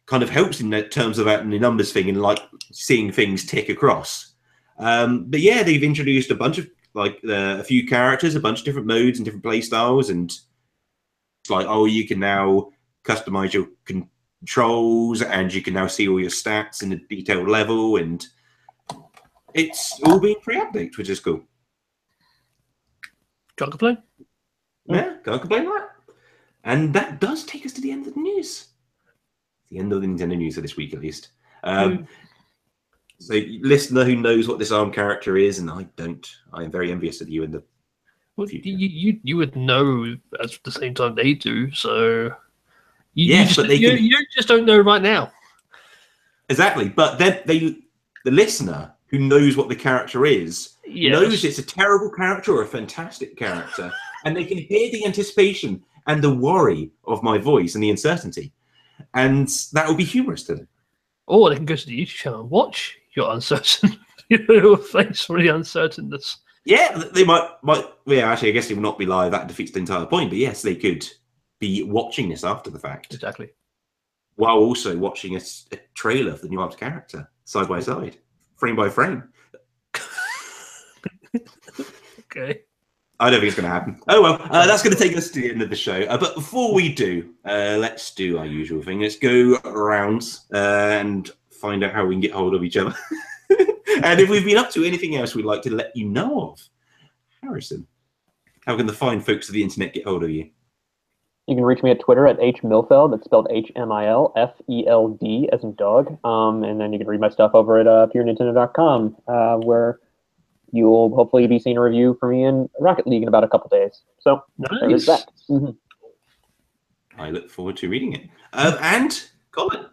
kind of helps in terms of that the numbers thing and like seeing things tick across. But yeah, they've introduced a bunch of a few characters, a bunch of different modes and different play styles, and it's like, oh, you can now customize your controls and you can now see all your stats in a detailed level, and it's all been pre-update, which is cool. Can't complain. Yeah, can't complain that. And that does take us to the end of the news. The end of the Nintendo news for this week, at least. So, listener who knows what this ARM character is, and I don't, I am very envious of you in the future. You would know at the same time they do, so you just don't know right now. Exactly, but then the listener who knows what the character is knows it's a terrible character or a fantastic character, and they can hear the anticipation and the worry of my voice and the uncertainty, and that will be humorous to them. Or they can go to the YouTube channel and watch your uncertain, your face for the uncertainness. Yeah, they might. Yeah, actually, I guess it will not be live. That defeats the entire point. But yes, they could be watching this after the fact. Exactly. While also watching a trailer for the new ARMS character, side by side, frame by frame. Okay. I don't think it's going to happen. Oh, well, that's going to take us to the end of the show. But before we do, let's do our usual thing. Let's go around and find out how we can get hold of each other. And if we've been up to anything else we'd like to let you know of. Harrison, how can the fine folks of the internet get hold of you? You can reach me at Twitter at hmilfeld. That's spelled HMILFELD as in dog. And then you can read my stuff over at purenintendo.com, where you will hopefully be seeing a review for me in Rocket League in about a couple days. So there is that. I look forward to reading it. And Colin.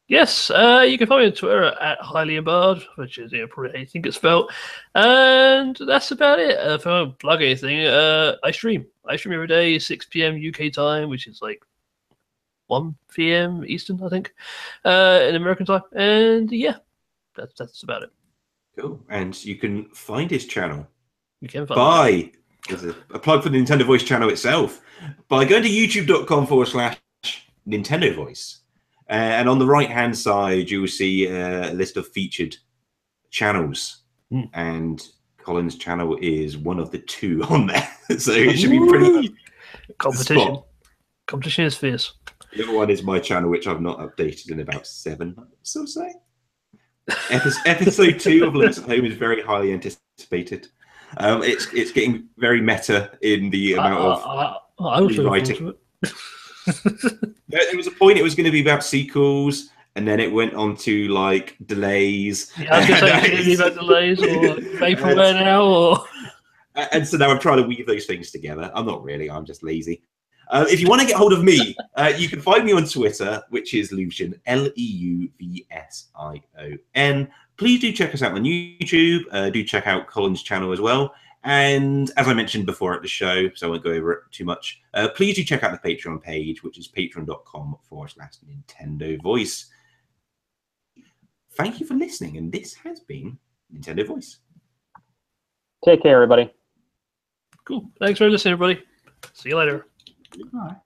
Yes, you can find me on Twitter at HighlyAmbard, which is probably how you think it's spelled. And that's about it. If I don't plug anything, I stream. I stream every day, 6 p.m. UK time, which is like 1 p.m. Eastern, I think, in American time. And yeah, that's about it. Cool. And you can find his channel You can find there's a plug for the Nintendo Voice channel itself, by going to youtube.com/Nintendo Voice. And on the right-hand side, you will see a list of featured channels. And Colin's channel is one of the 2 on there. So it should be pretty competition. Competition is fierce. The other one is my channel, which I've not updated in about 7 months or so. Episode 2 of Lewis at Home is very highly anticipated. It's getting very meta in the amount of writing. There was a point it was going to be about sequels, and then it went on to like delays. Yeah, I was going to say it's going to be about delays or vaporware now, or. And so now I'm trying to weave those things together. I'm not really. I'm just lazy. If you want to get hold of me, you can find me on Twitter, which is Lucian, LEUVSION. Please do check us out on YouTube. Do check out Colin's channel as well. And as I mentioned before at the show, so I won't go over it too much, please do check out the Patreon page, which is patreon.com/Nintendo Voice. thank you for listening, and this has been Nintendo Voice. Take care, everybody. Cool. Thanks for listening, everybody. See you later. All right.